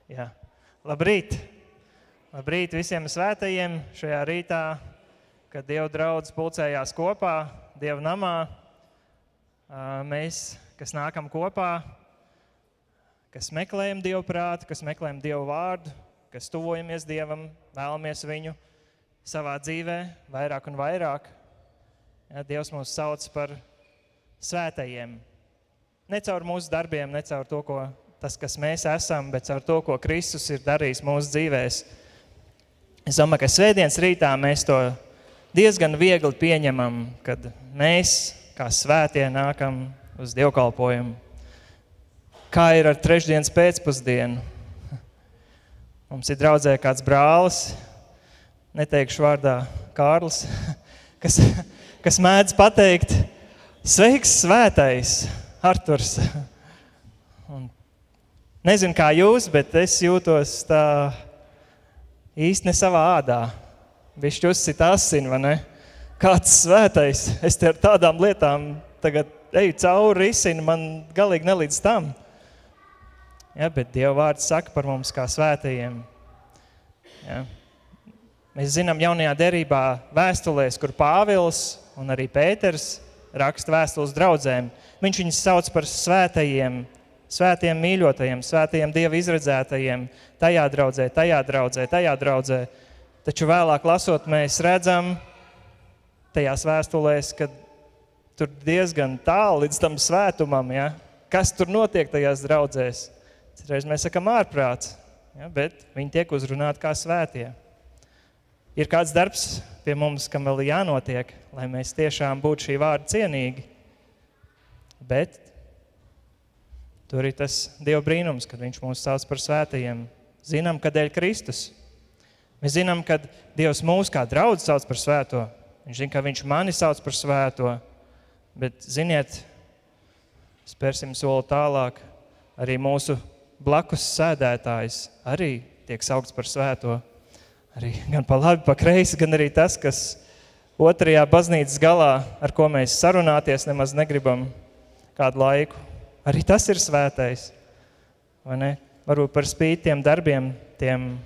Jā. Labrīt! Labrīt visiem svētajiem šajā rītā, kad Dieva draudz pulcējās kopā, Dieva namā. Mēs, kas nākam kopā, kas meklējam Dievu prātu, kas meklējam Dievu vārdu, kas tuvojamies Dievam, vēlamies viņu savā dzīvē vairāk un vairāk. Jā, Dievs mūs sauc par svētajiem. Ne caur mūsu darbiem, ne caur to, kas mēs esam, bet caur to, ko Kristus ir darījis mūsu dzīvēs. Es domāju, ka svētdienas rītā mēs to diezgan viegli pieņemam, kad mēs, kā svētie, nākam uz dievkalpojumu. Kā ir ar trešdienas pēcpusdienu? Mums ir draudzē kāds brālis, neteikšu vārdā Kārlis, kas mēdz pateikt, sveiks svētais, Arturs. Un nezinu, kā jūs, bet es jūtos tā īsti ne savā ādā. Bišķi uzsit asinu, vai ne? Kāds svētais, es te ar tādām lietām tagad eju cauri risinu, man galīgi nelīdz tam. Ja, bet Dieva vārds saka par mums kā svētajiem. Ja. Mēs zinām jaunajā derībā vēstulēs, kur Pāvils un arī Pēters raksta vēstules draudzēm. Viņš viņus sauc par svētajiem, svētiem mīļotajiem, svētajiem Dieva izredzētajiem, tajā draudzē. Taču vēlāk lasot, mēs redzam tajās vēstulēs, ka tur diezgan tālu līdz tam svētumam, ja? Kas tur notiek tajās draudzēs. Citreiz mēs sakam ārprāts, ja? Bet viņi tiek uzrunāti kā svētie. Ir kāds darbs pie mums, kam vēl jānotiek, lai mēs tiešām būtu šī vārda cienīgi. Bet tur ir tas Dieva brīnums, kad viņš mūs sauc par svētajiem. Zinām, ka dēļ Kristus. Mēs zinām, ka Dievs mūs kā draudz sauc par svēto. Viņš zina, ka viņš mani sauc par svēto. Bet, ziniet, spērsim soli tālāk, arī mūsu blakus sēdētājs arī tiek saukts par svēto. Arī gan pa labi, pa kreisi, gan arī tas, kas otrajā baznīcas galā, ar ko mēs sarunāties nemaz negribam kādu laiku. Arī tas ir svētais. Vai ne? Varbūt par spīti tiem darbiem, tiem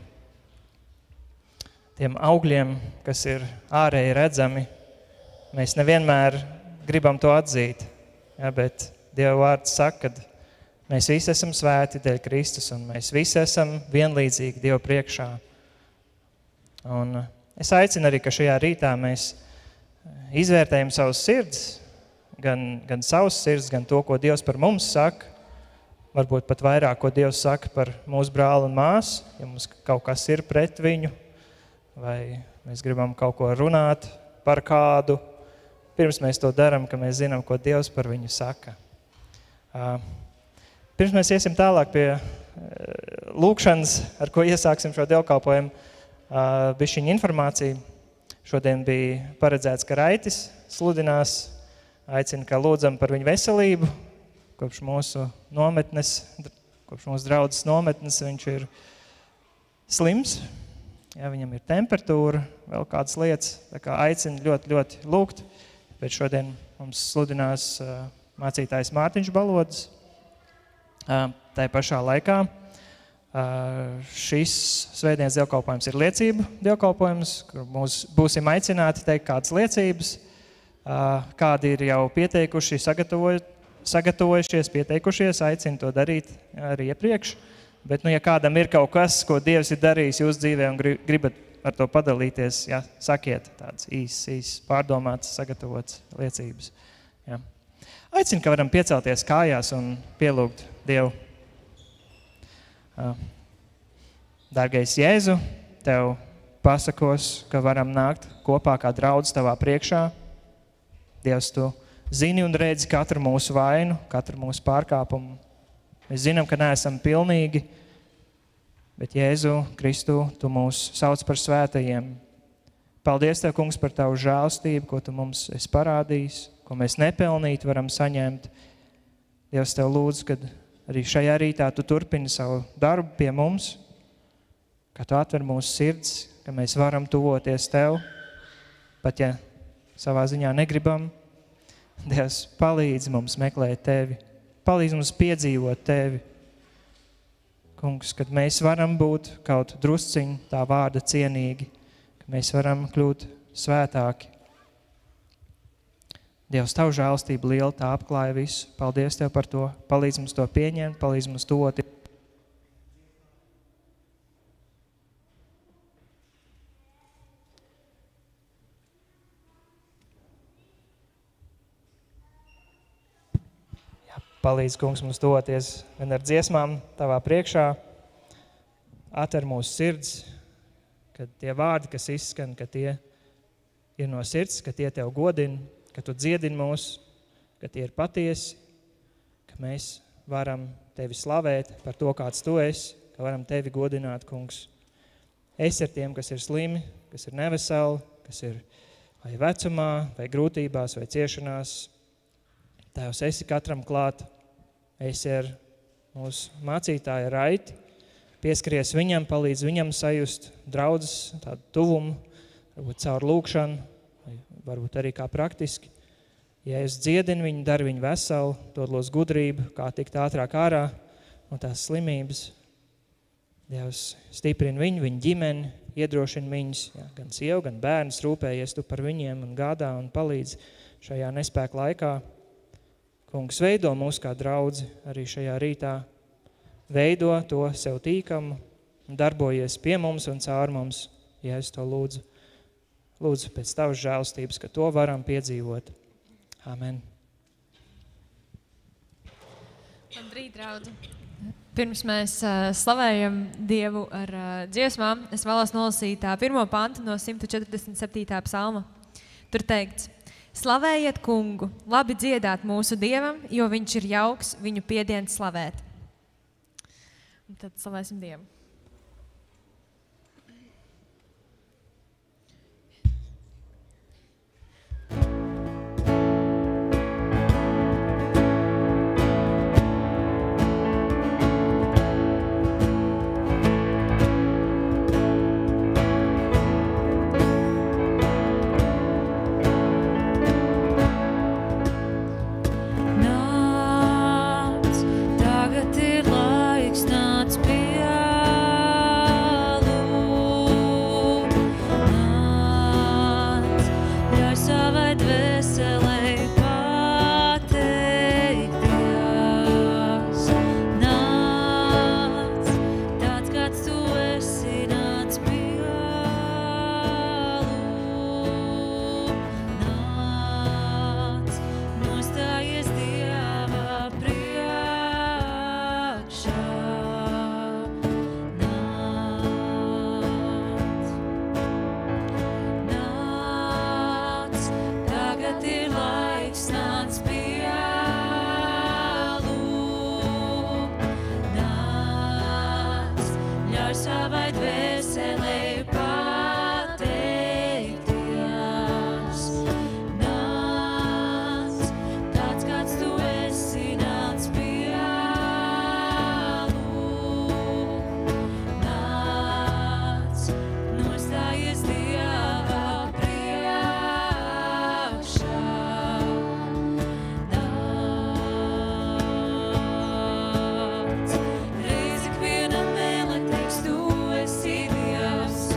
augļiem, kas ir ārēji redzami, mēs nevienmēr gribam to atzīt. Ja, bet Dieva vārds saka, ka mēs visi esam svēti dēļ Kristus un mēs visi esam vienlīdzīgi Dieva priekšā. Un es aicinu arī, ka šajā rītā mēs izvērtējam savus sirds, gan savus sirds, gan to, ko Dievs par mums saka, varbūt pat vairāk, ko Dievs saka par mūsu brāli un māsu, ja mums kaut kas ir pret viņu, vai mēs gribam kaut ko runāt par kādu, pirms mēs to daram, ka mēs zinām, ko Dievs par viņu saka. Pirms mēs iesim tālāk pie lūkšanas, ar ko iesāksim šo dievkalpojumu, bišķiņa informācija. Šodien bija paredzēts, ka Raitis sludinās, aicina, ka lūdzam par viņu veselību. Kopš mūsu draudzes nometnes viņš ir slims. Ja, viņam ir temperatūra, vēl kādas lietas. Tā kā aicina ļoti, ļoti lūgt. Bet šodien mums sludinās mācītājs Mārtiņš Balodis. Tā pašā laikā šis svētdienas dievkalpojums ir liecību dievkalpojums, kur būsim aicināti teikt kādas liecības, kādi ir jau pieteikuši, sagatavojušies, pieteikušies, aicinu to darīt arī iepriekš. Bet, ja kādam ir kaut kas, ko Dievs ir darījis jūsu dzīvē un gribat ar to padalīties, ja, sakiet tādas īsas, pārdomātas, sagatavotas liecības. Ja. Aicinu, ka varam piecelties kājās un pielūgt Dievu. Dārgais Jēzu, tev pasakos, ka varam nākt kopā kā draudz tavā priekšā. Dievs, tu zini un redzi katru mūsu vainu, katru mūsu pārkāpumu. Mēs zinām, ka neesam pilnīgi, bet Jēzu Kristu, tu mūs sauc par svētajiem. Paldies tev, kungs, par tavu žēlstību, ko tu mums esi parādījis, ko mēs nepelnīt varam saņemt. Dievs, tev lūdzu, kad arī šajā rītā tu turpini savu darbu pie mums, ka tu atver mūsu sirds, ka mēs varam tuvoties tev, pat ja savā ziņā negribam. Dievs, palīdz mums meklēt tevi, palīdz mums piedzīvot tevi, Kungs, kad mēs varam būt kaut drusciņi tā vārda cienīgi, ka mēs varam kļūt svētāki. Dievs, Tavu žēlstība liela, tā apklāja visu. Paldies Tev par to. Palīdz mums to pieņemt, palīdz mums dot. Palīdz, Kungs, mums doties gan ar dziesmām Tavā priekšā, atver mūsu sirds, kad tie vārdi, kas izskan, ka tie ir no sirds, ka tie Tev godina, ka Tu dziedini mūs, ka tie ir patiesi, ka mēs varam Tevi slavēt par to, kāds Tu esi, ka varam Tevi godināt, Kungs. Esi ar tiem, kas ir slimi, kas ir neveseli, kas ir vai vecumā, vai grūtībās, vai ciešanās. Tēvs, esi katram klāt, esi ar mūsu mācītāju Raiti, pieskaries viņam, palīdz viņam sajust draudzes, tādu tuvumu, varbūt caur lūkšanu, vai varbūt arī kā praktiski. Ja es dziedinu viņu, daru viņu veselu, dodlos gudrību, kā tikt ātrāk ārā no tās slimības. Dievs, stiprini viņu, viņu ģimeni, iedrošini viņus, gan sievu, gan bērnus, rūpējies Tu par viņiem un gādā un palīdz šajā nespēka laikā. Kungs, veido mūs kā draudzi arī šajā rītā, veido to sev tīkamu, darbojies pie mums un caur mums, ja es to lūdzu. Lūdzu pēc Tavas žēlstības, ka to varam piedzīvot. Amen. Labrīt, draudzi. Pirms mēs slavējam Dievu ar dziesmām, es vēlos nolasīt 1. pantu no 147. psalma. Tur teikts: Slavējiet Kungu, labi dziedāt mūsu Dievam, jo viņš ir jauks, viņu piediens slavēt. Un tad slavēsim Dievu. Reiz ik vienam vēl teiks, Tu esi Dievs.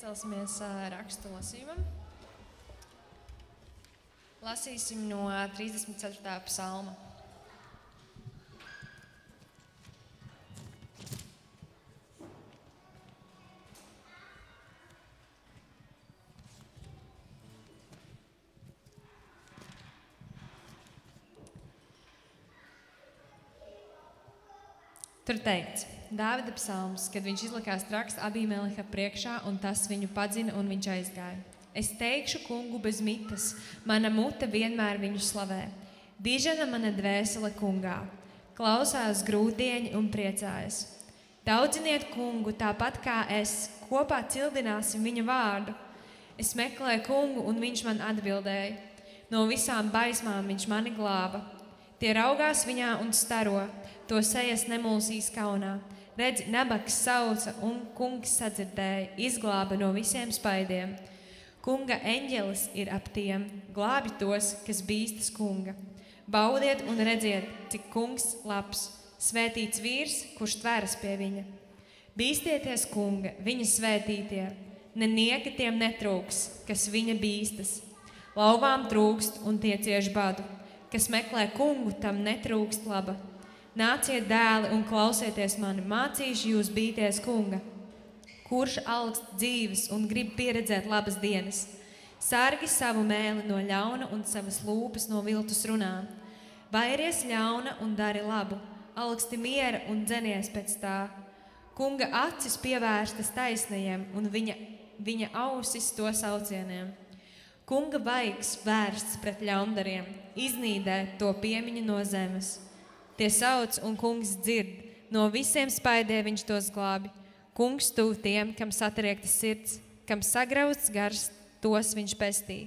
piecelsimies rakstu lasījumam. Lasīsim no 34. psalma. Tur teikts, Dāvida psalms, kad viņš izlikās traks Abīmeleha priekšā, un tas viņu padzina, un viņš aizgāja. Es teikšu kungu bez mitas, mana mute vienmēr viņu slavē. Dižana mana dvēsele kungā, klausās grūdieņi un priecājas. Daudziniet kungu tāpat kā es, kopā cildināsim viņa vārdu. Es meklēju kungu, un viņš man atbildēja. No visām baismām viņš mani glāba. Tie raugās viņā un staro. To sejas nemulsīs kaunā. Redzi, nabaks sauca, un kungs sadzirdēja, izglāba no visiem spaidiem. Kunga eņģelis ir ap tiem, glābi tos, kas bīstas kunga. Baudiet un redziet, cik kungs labs, svētīts vīrs, kurš tveras pie viņa. Bīstieties kunga, viņa svētītie, nenieka tiem netrūks, kas viņa bīstas. Lauvām trūkst un tie cieš badu, kas meklē kungu, tam netrūkst laba. Nāciet, dēli, un klausieties mani, mācīšu jūs bīties kunga. Kurš augst dzīves un grib pieredzēt labas dienas? Sargi savu mēli no ļauna un savas lūpas no viltus runām. Vairies ļauna un dari labu, augsti miera un dzenies pēc tā. Kunga acis pievērstas taisnajiem un viņa ausis to saucieniem. Kunga vaigs vērsts pret ļaundariem, iznīdē to piemiņu no zemes. Tie sauc, un kungs dzird, no visiem spaidiem viņš tos glābi. Kungs tuv tiem, kam satriekta sirds, kam sagrauts gars, tos viņš pestī.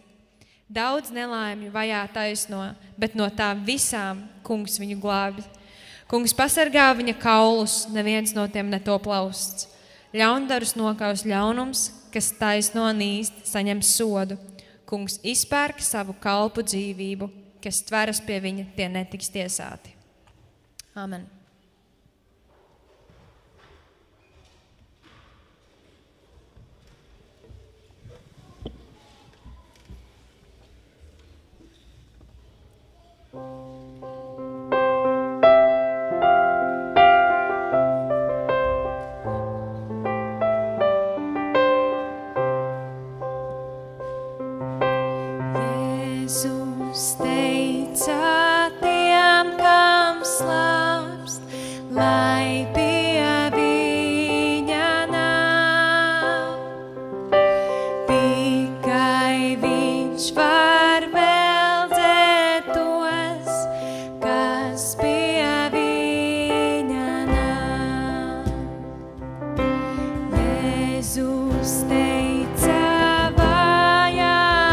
Daudz nelaimju vajā taisno, bet no tām visām kungs viņu glābi. Kungs pasargā viņa kaulus, neviens no tiem netop lausts. Ļaundarus nokaus ļaunums, kas taisno nīst, saņem sodu. Kungs izpērk savu kalpu dzīvību, kas tveras pie viņa, tie netiks tiesāti. Amen. Jēzus teica tiem, kam slāpst, lai pie viņa nāk. Tikai viņš var veldzēt tos, kas pie viņa nāk. Jēzus teica vājajiem,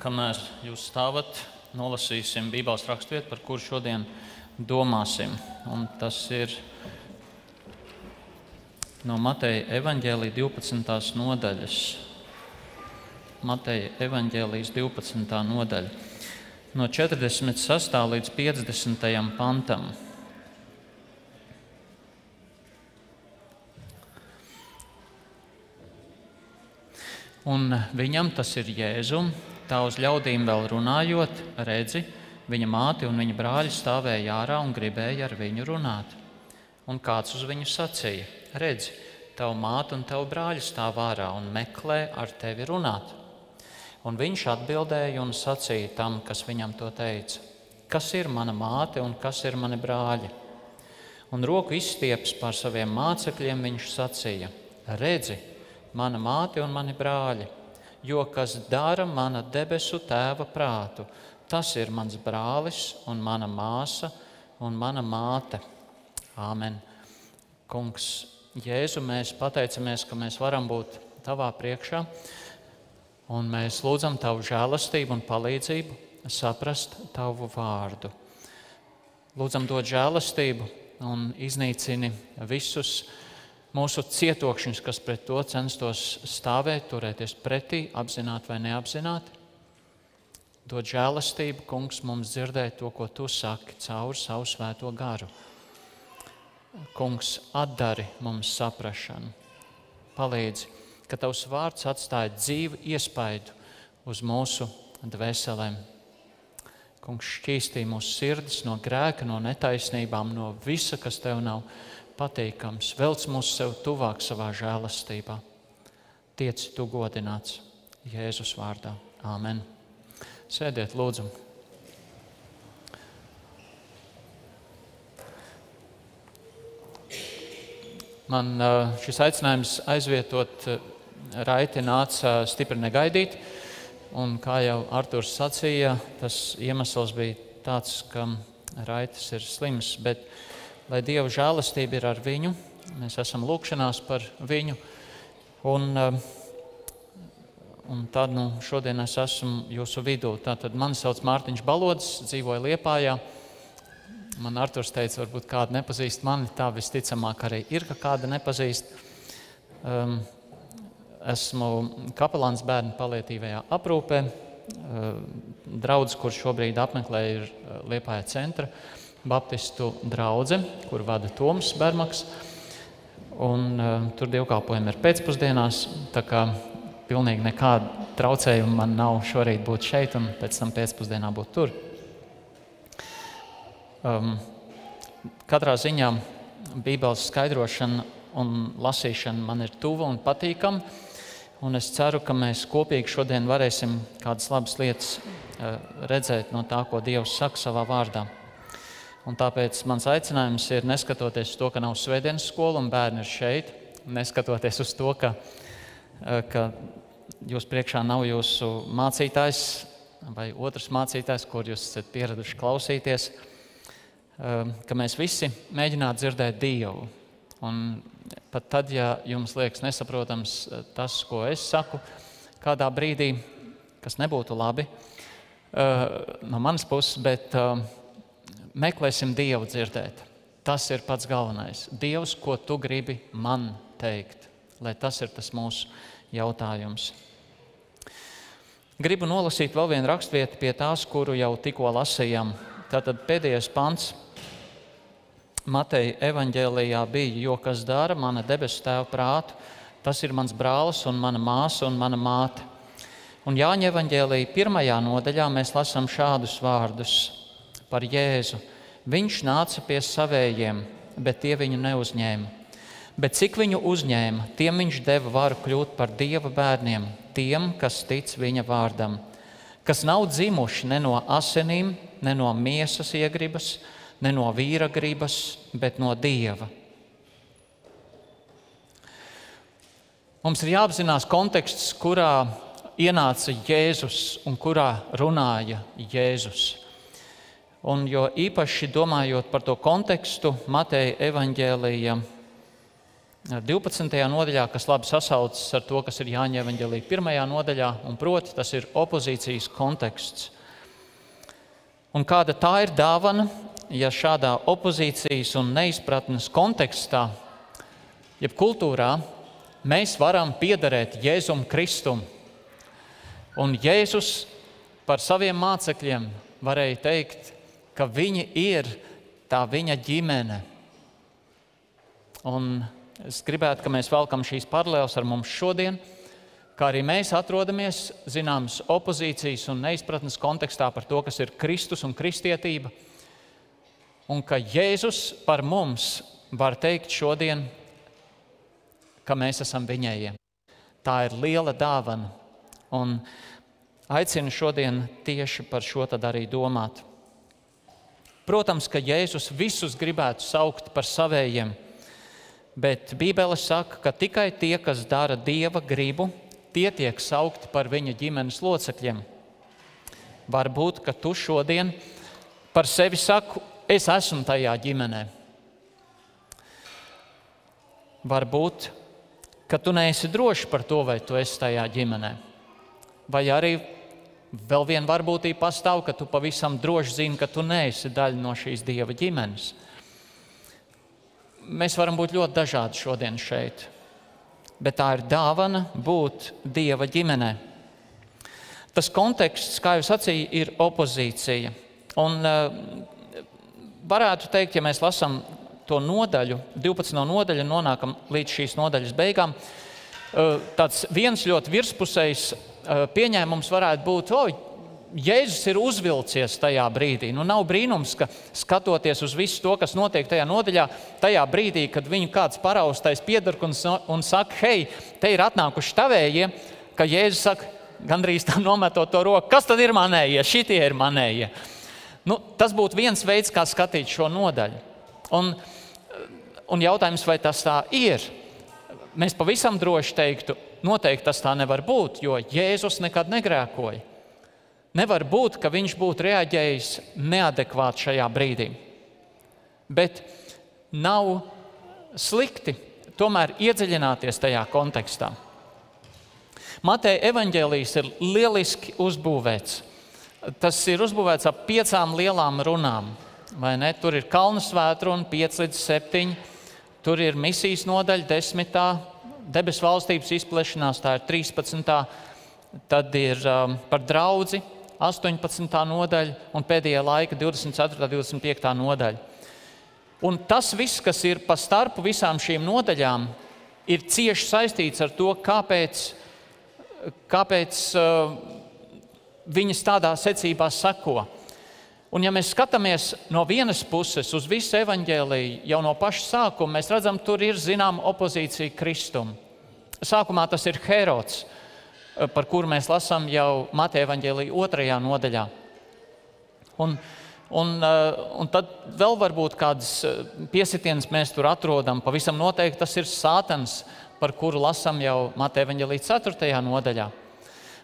kamēr jūs stāvat, nolasīsim Bībeles raksturvietu, par kuru šodien domāsim. Un tas ir no Mateja evaņģēlija 12. nodaļas. Mateja evaņģēlijas 12. nodaļa. No 46. līdz 50. pantam. Un viņam, tas ir Jēzum, tā uz ļaudīm vēl runājot, redzi, viņa māte un viņa brāļi stāvēja ārā un gribēja ar viņu runāt. Un kāds uz viņu sacīja: redzi, tavu māte un tavu brāļi stāv ārā un meklē ar tevi runāt. Un viņš atbildēja un sacīja tam, kas viņam to teica: kas ir mana māte un kas ir mani brāļi? Un roku izstieps pār saviem mācekļiem, viņš sacīja: redzi, mana māte un mani brāļi, jo kas dara mana debesu tēva prātu, tas ir mans brālis un mana māsa un mana māte. Āmen. Kungs, Jēzu, mēs pateicamies, ka mēs varam būt tavā priekšā, un mēs lūdzam tavu žēlastību un palīdzību saprast tavu vārdu. Lūdzam dot žēlastību un iznīcini visus mūsu cietokšņus, kas pret to censtos stāvēt, turēties pretī, apzināti vai neapzināti. Dod žēlastību, Kungs, mums dzirdēt to, ko tu saki caur savu svēto garu. Kungs, atdari mums saprašanu. Palīdzi, ka tavs vārds atstāja dzīvu iespaidu uz mūsu dvēselēm. Kungs, šķīstī mūsu sirdis no grēka, no netaisnībām, no visa, kas tev nav patīkams. Velc mūs sev tuvāk savā žēlastībā. Tiec tu godināts Jēzus vārdā. Āmen. Sēdiet, lūdzu. Man šis aicinājums aizvietot Raiti nāca stipri negaidīt. Un kā jau Arturs sacīja, tas iemesls bija tāds, ka Raitis ir slims, bet lai Dieva žēlastība ir ar viņu, mēs esam lūkšanās par viņu. Un tad šodien es esmu jūsu vidū. Tātad mani sauc Mārtiņš Balodis, dzīvoju Liepājā. Man Arturs teica, varbūt kāda nepazīst mani, tā visticamāk arī ir, ka kāda nepazīst. Esmu kapelāns bērnu palietīvajā aprūpē. Draudz, kur šobrīd apmeklē, ir Liepājā centra baptistu draudze, kur vada Toms Bermaks. Un tur dievkalpojumi ir pēcpusdienās, tā kā pilnīgi nekāda traucējuma man nav šorīt būt šeit un pēc tam pēcpusdienā būt tur. Katrā ziņā Bībeles skaidrošana un lasīšana man ir tuva un patīkama, un es ceru, ka mēs kopīgi šodien varēsim kādas labas lietas redzēt no tā, ko Dievs saka savā vārdā. Un tāpēc mans aicinājums ir, neskatoties uz to, ka nav svētdienas skola un bērni ir šeit, neskatoties uz to, ka jūs priekšā nav jūsu mācītājs vai otrs mācītājs, kur jūs esat pieraduši klausīties, ka mēs visi mēģinātu dzirdēt Dievu. Un pat tad, ja jums liekas nesaprotams tas, ko es saku, kādā brīdī, kas nebūtu labi no manas puses, bet meklēsim Dievu dzirdēt. Tas ir pats galvenais. Dievs, ko tu gribi man teikt, lai tas ir tas mūsu jautājums. Gribu nolasīt vēl vienu rakstvietu pie tās, kuru jau tikko lasījām. Tātad pēdējais pants Mateja evaņģēlijā bija: jo kas dara mana debesu tēva prātu, tas ir mans brālis un mana māsa un mana māte. Un Jāņa evaņģēlija 1. nodaļā mēs lasām šādus vārdus par Jēzu. Viņš nāca pie savējiem, bet tie viņu neuzņēma. Bet cik viņu uzņēma, tiem viņš deva varu kļūt par Dieva bērniem, tiem, kas tic viņa vārdam, kas nav dzimuši ne no asinīm, ne no miesas iegribas, ne no vīra gribas, bet no Dieva. Mums ir jāapzinās konteksts, kurā ienāca Jēzus un kurā runāja Jēzus. Un jo īpaši domājot par to kontekstu, Mateja evaņģēlija 12. nodaļā, kas labi sasaucas ar to, kas ir Jāņa evaņģēlija 1. nodaļā, un proti tas ir opozīcijas konteksts. Un kāda tā ir dāvana, ja šādā opozīcijas un neizpratnes kontekstā, jeb kultūrā, mēs varam piederēt Jēzum Kristum. Un Jēzus par saviem mācekļiem varēja teikt, ka viņi ir tā viņa ģimene. Un es gribētu, ka mēs velkam šīs paralēles ar mums šodien, kā arī mēs atrodamies zināmas opozīcijas un neizpratnes kontekstā par to, kas ir Kristus un kristietība, un ka Jēzus par mums var teikt šodien, ka mēs esam viņējie. Tā ir liela dāvana, un aicinu šodien tieši par šo tad arī domāt. Protams, ka Jēzus visus gribētu saukt par savējiem, bet Bībele saka, ka tikai tie, kas dara Dieva gribu, tie tiek saukti par viņa ģimenes locekļiem. Varbūt, ka tu šodien par sevi saku, es esmu tajā ģimenē. Varbūt, ka tu neesi drošs par to, vai tu esi tajā ģimenē. Vai arī vēl viena varbūtība pastāv, ka tu pavisam droši zini, ka tu neesi daļa no šīs Dieva ģimenes. Mēs varam būt ļoti dažādi šodien šeit, bet tā ir dāvana būt Dieva ģimenē. Tas konteksts, kā jau sacīju, ir opozīcija. Un varētu teikt, ja mēs lasām to nodaļu, 12. nodaļu, nonākam līdz šīs nodaļas beigām, tāds viens ļoti virspusējs pieņēmums varētu būt, Jēzus ir uzvilcies tajā brīdī. Nu, nav brīnums, ka skatoties uz visu to, kas notiek tajā nodaļā, tajā brīdī, kad viņu kāds paraustais piedarkuns un saka, hei, te ir atnākuši tavējie, ka Jēzus saka, gandrīz tā nometot to roku, kas tad ir manējie? Šitie ir manējie. Nu, tas būtu viens veids, kā skatīt šo nodaļu. Un jautājums, vai tas tā ir? Mēs pavisam droši teiktu, noteikti tas tā nevar būt, jo Jēzus nekad negrēkoja. Nevar būt, ka viņš būtu reaģējis neadekvāti šajā brīdī. Bet nav slikti tomēr iedziļināties tajā kontekstā. Mateja evaņģēlijs ir lieliski uzbūvēts. Tas ir uzbūvēts ap 5 lielām runām. Vai ne? Tur ir kalnu svētruna 5 līdz 7, tur ir misijas nodaļa 10, debesu valstības izplešanās, tā ir 13, tad ir par draudzi 18. nodaļa un pēdējā laika 24. 25. nodaļa. Un tas viss, kas ir pa starpu visām šīm nodaļām, ir cieši saistīts ar to, kāpēc viņas tādā secībā seko. Un ja mēs skatāmies no vienas puses uz visu evaņģēliju, jau no paša sākuma, mēs redzam, tur ir zinām opozīcija Kristum. Sākumā tas ir Herods, par kuru mēs lasām jau Mateja evaņģēlija 2. nodaļā. Un tad vēl varbūt kādas piesitienas mēs tur atrodam. Pavisam noteikti tas ir Sātans, par kuru lasām jau Mateja evaņģēlija 4. nodaļā.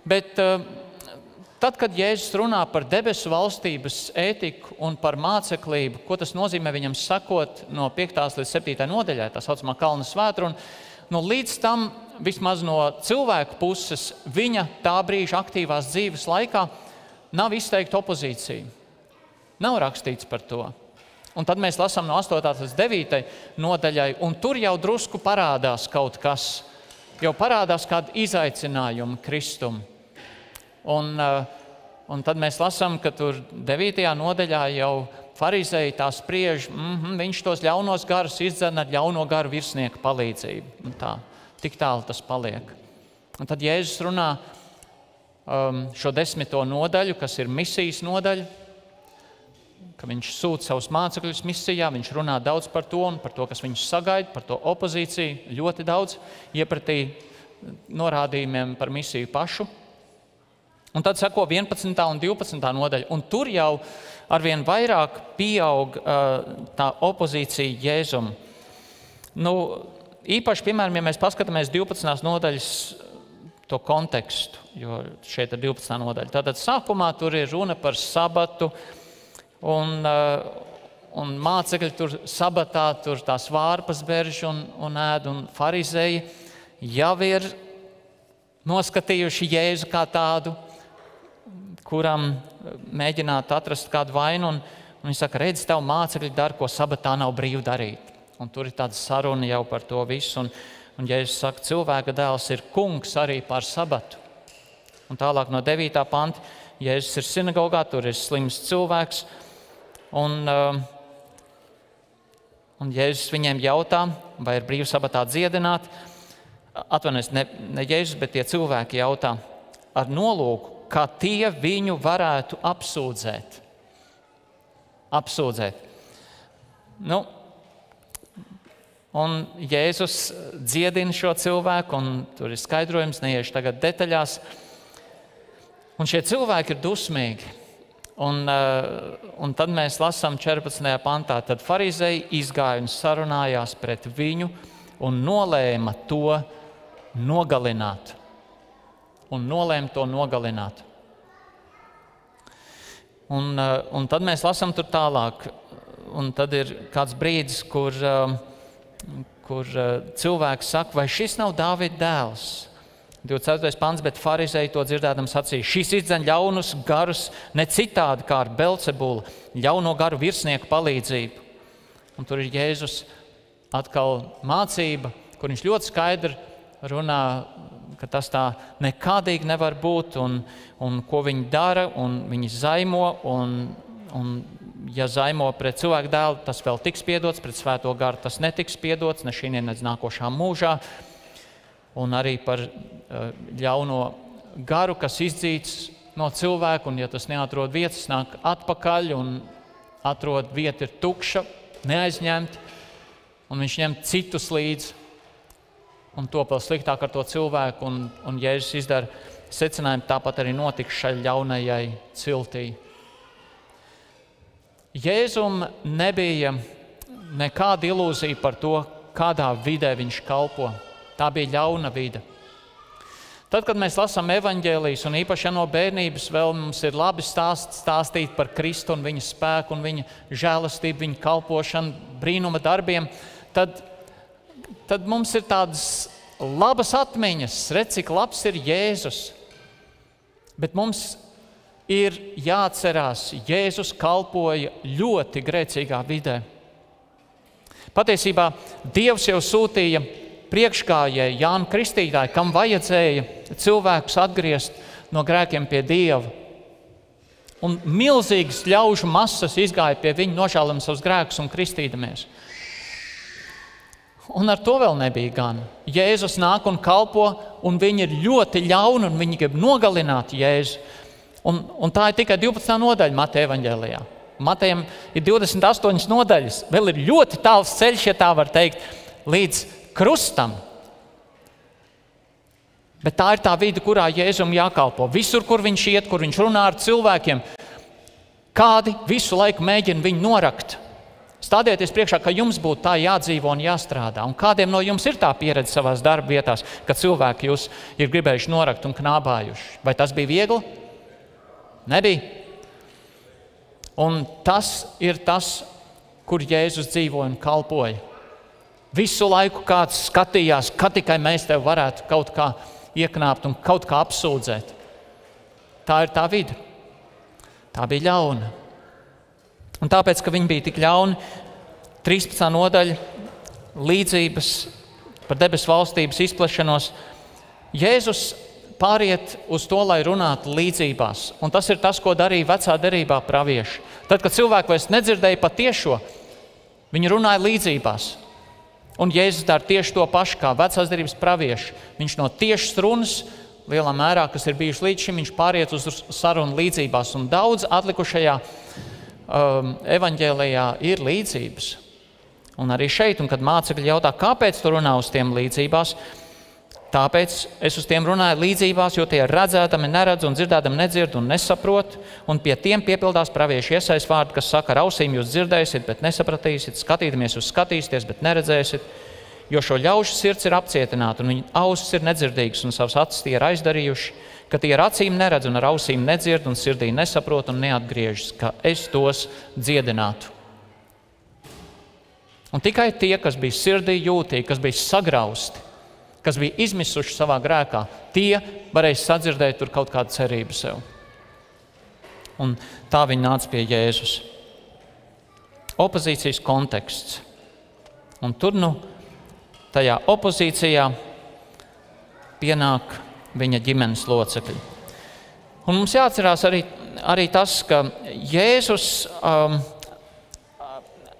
Bet tad, kad Jēzus runā par debesu valstības ētiku un par māceklību, ko tas nozīmē viņam sakot no 5. līdz 7. nodaļai, tā saucamā kalna svētruna, līdz tam vismaz no cilvēku puses viņa tā brīža aktīvās dzīves laikā nav izteikta opozīcija. Nav rakstīts par to. Un tad mēs lasām no 8. līdz 9. nodaļai, un tur jau drusku parādās kaut kas. Jau parādās kādi izaicinājumi Kristum. Un tad mēs lasām, ka tur 9. nodaļā jau farizēji tā spriež, viņš tos ļaunos garus izdzen ar ļauno garu virsnieku palīdzību. Un tā, tik tālu tas paliek. Un tad Jēzus runā šo 10. nodaļu, kas ir misijas nodaļa, ka viņš sūta savus mācekļus misijā, viņš runā daudz par to un par to, kas viņus sagaida, par to opozīciju, ļoti daudz iepratī norādījumiem par misiju pašu. Un tad sako 11. un 12. nodaļa, un tur jau arvien vairāk pieaug tā opozīcija Jēzum. Īpaši, piemēram, ja mēs paskatāmies 12. nodaļas to kontekstu, jo šeit ir 12. nodaļa. Tātad sākumā tur ir runa par sabatu, un un mācekļi tur sabatā, tur tās vārpas berž un ēd, un farizēji jau ir noskatījuši Jēzu kā tādu, kuram mēģināt atrast kādu vainu, un viņi saka, redz, tev mācekļi dara, ko sabatā nav brīvi darīt. Un tur ir tāda saruna jau par to visu, un Jēzus saka, cilvēka dēls ir kungs arī par sabatu. Un tālāk no 9. panta, Jēzus ir sinagogā, tur ir slims cilvēks, un Jēzus viņiem jautā, vai ir brīvi sabatā dziedināt. Atvainojiet, ne Jēzus, bet tie cilvēki jautā ar nolūku, kā tie viņu varētu apsūdzēt. Nu, un Jēzus dziedina šo cilvēku, un tur ir skaidrojums, neiešu tagad detaļās. Un šie cilvēki ir dusmīgi. Un tad mēs lasām 14. pantā, tad farizēji izgāja un sarunājās pret viņu un nolēma to nogalināt. Un tad mēs lasām tur tālāk. Un tad ir kāds brīdis, kur cilvēks saka, vai šis nav Dāvida dēls? 24. pants, bet farizēji to dzirdēdam sacīja, šis izdzen ļaunus garus ne citādi kā ar Belcebulu, ļauno garu virsnieku palīdzību. Un tur ir Jēzus atkal mācība, kur viņš ļoti skaidri runā, ka tas tā nekādīgi nevar būt, un ko viņi dara, un viņi zaimo, un ja zaimo pret cilvēku dēlu, tas vēl tiks piedots, pret svēto garu tas netiks piedots, ne šī ne nākošā mūžā. Un arī par ļauno garu, kas izdzīts no cilvēka, un ja tas neatrod vietas, nāk atpakaļ, un atrod vieta ir tukša, neaizņemt, un viņš ņem citus līdzi, un to vēl sliktāk ar to cilvēku, un Jēzus izdara secinājumu, tāpat arī notika šai ļaunajai ciltī. Jēzum nebija nekāda ilūzija par to, kādā vidē viņš kalpo. Tā bija ļauna vide. Tad, kad mēs lasām evaņģēlijas, un īpaši no bērnības vēl mums ir labi stāstīt par Kristu un viņa spēku un viņa žēlastību, viņa kalpošanu, brīnuma darbiem, tad mums ir tādas labas atmiņas, redz, cik labs ir Jēzus. Bet mums ir jāatcerās, Jēzus kalpoja ļoti grēcīgā vidē. Patiesībā Dievs jau sūtīja priekšgājēji Jānu Kristītāju, kam vajadzēja cilvēkus atgriezt no grēkiem pie Dieva. Un milzīgas ļaužu masas izgāja pie viņa, nožēlojam savus grēkus un kristīdamies. Un ar to vēl nebija gan. Jēzus nāk un kalpo, un viņi ir ļoti ļauni, un viņi grib nogalināt Jēzu. Un tā ir tikai 12. nodaļa Mateja evaņģēlijā. Matejam ir 28 nodaļas. Vēl ir ļoti tāls ceļš, ja tā var teikt, līdz krustam. Bet tā ir tā vide, kurā Jēzum jākalpo. Visur, kur viņš iet, kur viņš runā ar cilvēkiem, kādi visu laiku mēģina viņu norakt. Stādieties priekšā, ka jums būtu tā jādzīvo un jāstrādā. Un kādiem no jums ir tā pieredze savās darba vietās, ka cilvēki jūs ir gribējuši norakt un knābājuši? Vai tas bija viegli? Nebija. Un tas ir tas, kur Jēzus dzīvoja un kalpoja. Visu laiku kāds skatījās, ka tikai mēs tev varētu kaut kā ieknāpt un kaut kā apsūdzēt. Tā ir tā vide. Tā bija ļauna. Un tāpēc, ka viņi bija tik ļauni, 13. nodaļa līdzības par debesu valstības izplešanos, Jēzus pāriet uz to, lai runātu līdzībās. Un tas ir tas, ko darīja vecā derībā pravieši. Tad, kad cilvēki vairs nedzirdēja patiešo, viņi runāja līdzībās. Un Jēzus dara tieši to pašu kā vecās derības pravieši. Viņš no tiešas runas, lielā mērā, kas ir bijuši līdz šim, viņš pāriet uz sarunu līdzībās. Un daudz atlikušajā evaņģēlijā ir līdzības. Un arī šeit, un kad mācekļi jautā, kāpēc tu runā uz tiem līdzībās, tāpēc es uz tiem runāju līdzībās, jo tie redzēdami neredz un dzirdēdami nedzird un nesaprot, un pie tiem piepildās praviešu iesaist vārdi, kas saka, ar ausīm jūs dzirdēsiet, bet nesapratīsiet, skatīdamies jūs skatīsieties, bet neredzēsiet, jo šo ļaužu sirds ir apcietināta, un viņu ausis ir nedzirdīgas, un savas acis tie ir aizdarījuši, ka tie ar acīm neredz un ar ausīm nedzird un sirdī nesaprot un neatgriežas, ka es tos dziedinātu. Un tikai tie, kas bija sirdī jūtīgi, kas bija sagrausti, kas bija izmisuši savā grēkā, tie varēja sadzirdēt tur kaut kādu cerību sev. Un tā viņi nāca pie Jēzus. Opozīcijas konteksts. Un tur, tajā opozīcijā pienāk viņa ģimenes locekļi. Un mums jāatcerās arī tas, ka Jēzus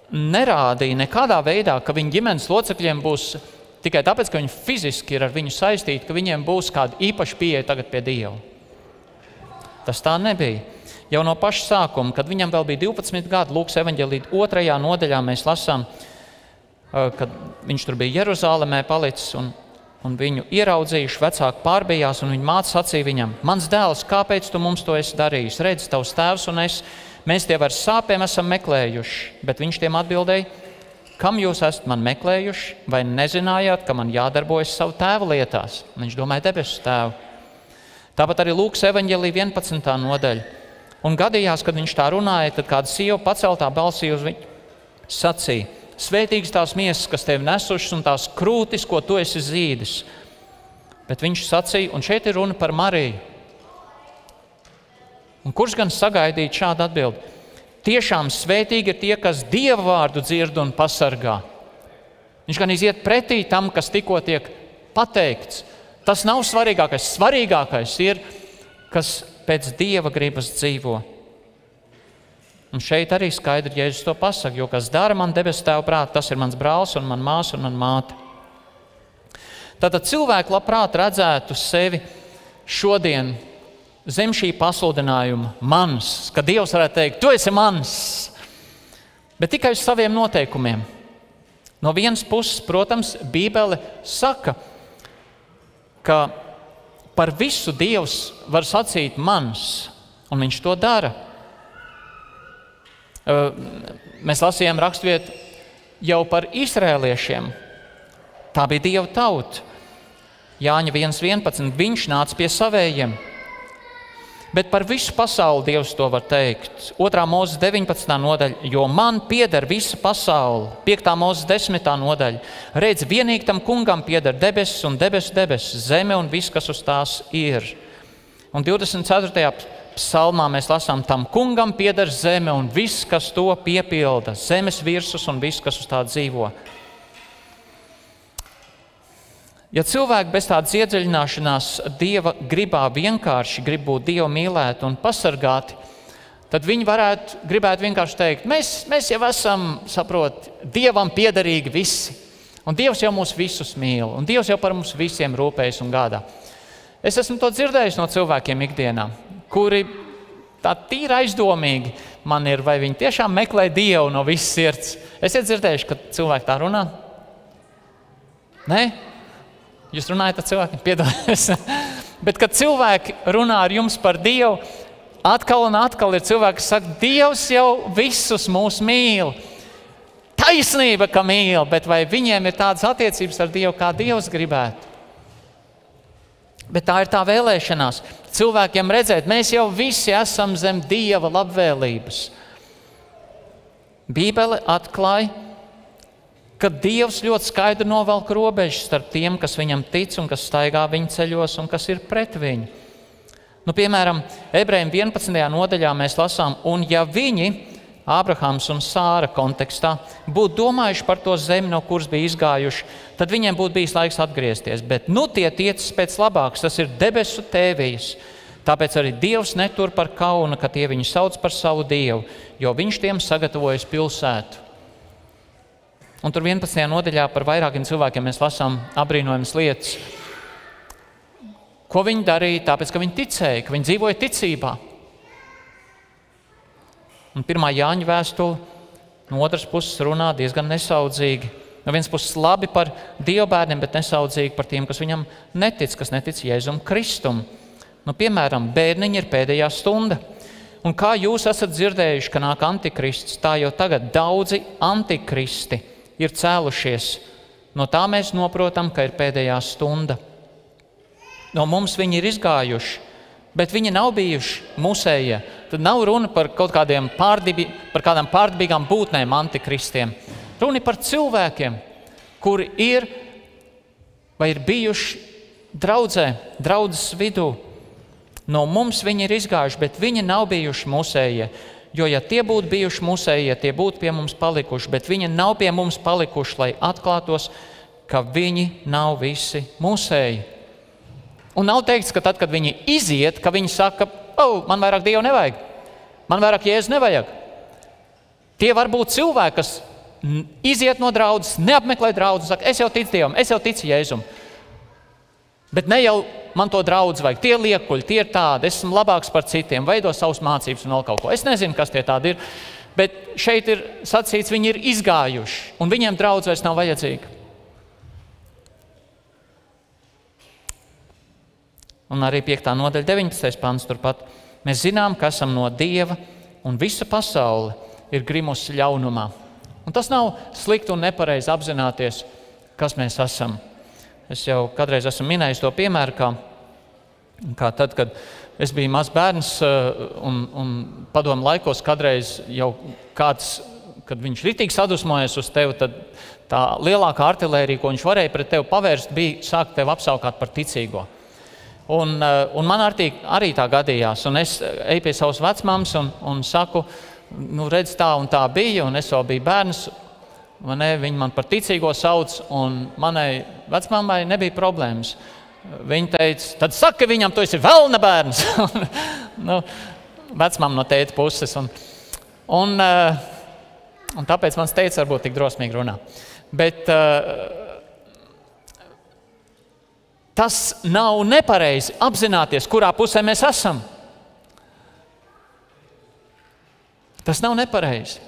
nerādīja nekādā veidā, ka viņa ģimenes locekļiem būs tikai tāpēc, ka viņi fiziski ir ar viņu saistīti, ka viņiem būs kāda īpaša pieeja tagad pie Dieva. Tas tā nebija. Jau no paša sākuma, kad viņam vēl bija 12 gadi, Lūkas evaņģēlija 2. nodaļā mēs lasām, kad viņš tur bija Jeruzālemē palicis un viņu ieraudzījuši, vecāki pārbījās un viņa māte sacīja viņam: mans dēls, kāpēc tu mums to esi darījis? Redz, tavs tēvs un es, mēs tev ar sāpēm esam meklējuši. Bet viņš tiem atbildēja: kam jūs esat man meklējuši? Vai nezinājāt, ka man jādarbojas savu tēvu lietās? Viņš domāja debesu tēvu. Tāpat arī Lūkas evaņģēlija 11. nodaļa. Un gadījās, kad viņš tā runāja, tad kāda sieva paceltā balsī uz viņu sacīja: svētīgas tās miesas, kas tev nesušas, un tās krūtis, ko tu esi zīdis. Bet viņš sacīja, un šeit ir runa par Mariju. Un kurš gan sagaidīja šādu atbildi? Tiešām svētīgi ir tie, kas Dieva vārdu dzird un pasargā. Viņš gan iziet pretī tam, kas tikko tiek pateikts. Tas nav svarīgākais. Svarīgākais ir, kas pēc Dieva gribas dzīvo. Un šeit arī skaidri Jēzus to pasaka, jo kas dara man debesu tēva prātu, tas ir mans brālis un man māsa un man māte. Tātad cilvēki labprāt redzētu sevi šodien zem šī pasludinājuma mans, ka Dievs varētu teikt, tu esi mans, bet tikai uz saviem noteikumiem. No vienas puses, protams, Bībele saka, ka par visu Dievs var sacīt mans, un viņš to dara. Mēs lasījām raksturvietu jau par izrēliešiem. Tā bija Dieva tauta. Jāņa 1.11. Viņš nāca pie savējiem. Bet par visu pasauli Dievs to var teikt. 2. Mūzes 19. nodaļa. Jo man pieder visa pasaule. 5. Mūzes 10. nodaļa. Redz, vienīgi tam kungam pieder debesis un debesis, zeme un viss, kas uz tās ir. Un 24. psalmā mēs lasām, tam kungam pieder zeme un viss, kas to piepilda, zemes virsus un viss, kas uz tā dzīvo. Ja cilvēki bez tādas iedziļināšanās Dieva gribā vienkārši grib būt Dievu mīlēti un pasargāti, tad viņi gribētu vienkārši teikt, mēs jau esam, Dievam piederīgi visi, un Dievs jau mūs visus mīl, un Dievs jau par mums visiem rūpējas un gādā. Es esmu to dzirdējis no cilvēkiem ikdienā, kuri tā tīri aizdomīgi man ir, vai viņi tiešām meklē Dievu no visas sirds. Esiet dzirdējuši, ka cilvēki tā runā? Nē? Jūs runājat ar cilvēkiem? Piedodies. Bet, kad cilvēki runā ar jums par Dievu, atkal un atkal ir cilvēki, kas saka, Dievs jau visus mūs mīl. Taisnība, ka mīl, bet vai viņiem ir tādas attiecības ar Dievu, kā Dievs gribētu? Bet tā ir tā vēlēšanās. Cilvēkiem redzēt, mēs jau visi esam zem Dieva labvēlības. Bībele atklāja, ka Dievs ļoti skaidri novelk robežas starp tiem, kas viņam tic un kas staigā viņa ceļos un kas ir pret viņu. Piemēram, Ebrejiem 11. nodaļā mēs lasām, un ja viņi, Ābrahams un Sāra kontekstā, būtu domājuši par to zemi, no kuras bija izgājuši, tad viņiem būtu bijis laiks atgriezties. Bet tie tiecas pēc labākas, tas ir debesu tēvijas. Tāpēc arī Dievs netur par kaunu, ka tie viņu sauc par savu Dievu, jo viņš tiem sagatavojas pilsētu. Un tur 11. nodaļā par vairākiem cilvēkiem mēs lasām apbrīnojamas lietas. Ko viņi darīja? Tāpēc, ka viņi ticēja, ka viņi dzīvoja ticībā. Un 1. Jāņa vēstule no otras puses runā diezgan nesaudzīgi. No vienas puses labi par dievbērniem, bet nesaudzīgi par tiem, kas viņam netic, kas netic Jēzum Kristum. Piemēram, bērniņi ir pēdējā stunda. Un kā jūs esat dzirdējuši, ka nāk antikrists, tā jau tagad daudzi antikristi ir cēlušies. No tā mēs noprotam, ka ir pēdējā stunda. No mums viņi ir izgājuši, bet viņi nav bijuši musējie. Tad nav runa par kaut kādām pārdabīgām būtnēm antikristiem. Runa par cilvēkiem, kuri ir vai ir bijuši draudzes vidū. No mums viņi ir izgājuši, bet viņi nav bijuši mūsējie. Jo, ja tie būtu bijuši mūsējie, tie būtu pie mums palikuši, bet viņi nav pie mums palikuši, lai atklātos, ka viņi nav visi mūsēji. Un nav teikts, ka tad, kad viņi iziet, ka viņi saka, man vairāk Dievu nevajag, man vairāk Jēzu nevajag. Tie var būt cilvēki, kas iziet no draudzes, neapmeklē draudzes, saka, es jau ticu Dievam, es jau ticu Jēzum. Bet ne jau man to draudzi vajag, tie liekuļi, tie ir tādi, esmu labāks par citiem, veido savus mācības un vēl kaut ko. Es nezinu, kas tie tādi ir, bet šeit ir sacīts, viņi ir izgājuši, un viņiem draudz vairs nav vajadzīga. Un arī 5. nodaļa 19. pants turpat. Mēs zinām, ka esam no Dieva, un visa pasaule ir grimusi ļaunumā. Un tas nav slikti un nepareizi apzināties, kas mēs esam. Es jau kādreiz esmu minējis to piemēru, kā tad, kad es biju mazs bērns un padomu laikos kādreiz jau kāds, kad viņš ritīgi sadusmojas uz tevi, tad tā lielākā artilērija, ko viņš varēja pret tevi pavērst, bija sākt tevi apsaukāt par ticīgo. Un man arī tā gadījās, un es eju pie savas vecmāmas un saku, redz, tā un tā bija, un es vēl biju bērns, viņi man par ticīgo sauc, un manai vecmāmai nebija problēmas. Viņa teica, tad saka viņam, tu esi velna bērns. Vecmāma no tēta puses. Un tāpēc mans tētis varbūt tik drosmīgi runā. Bet tas nav nepareizi apzināties, kurā pusē mēs esam. Tas nav nepareizi.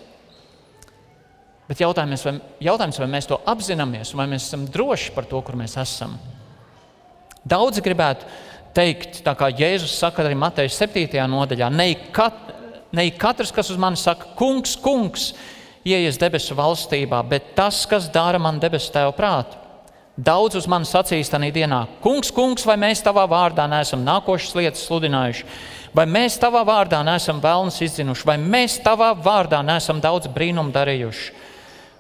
Bet jautājums, vai mēs to apzināmies, vai mēs esam droši par to, kur mēs esam. Daudzi gribētu teikt, tā kā Jēzus saka arī Mateja 7. nodaļā, ne katrs, kas uz mani saka, kungs, kungs, ieies debesu valstībā, bet tas, kas dara man debesu tēva prātu. Daudz uz mani sacīs tanī dienā, kungs, kungs, vai mēs tavā vārdā neesam nākošas lietas sludinājuši, vai mēs tavā vārdā neesam vēlnes izdzinuši, vai mēs tavā vārdā neesam daudz brīnumu darījuši.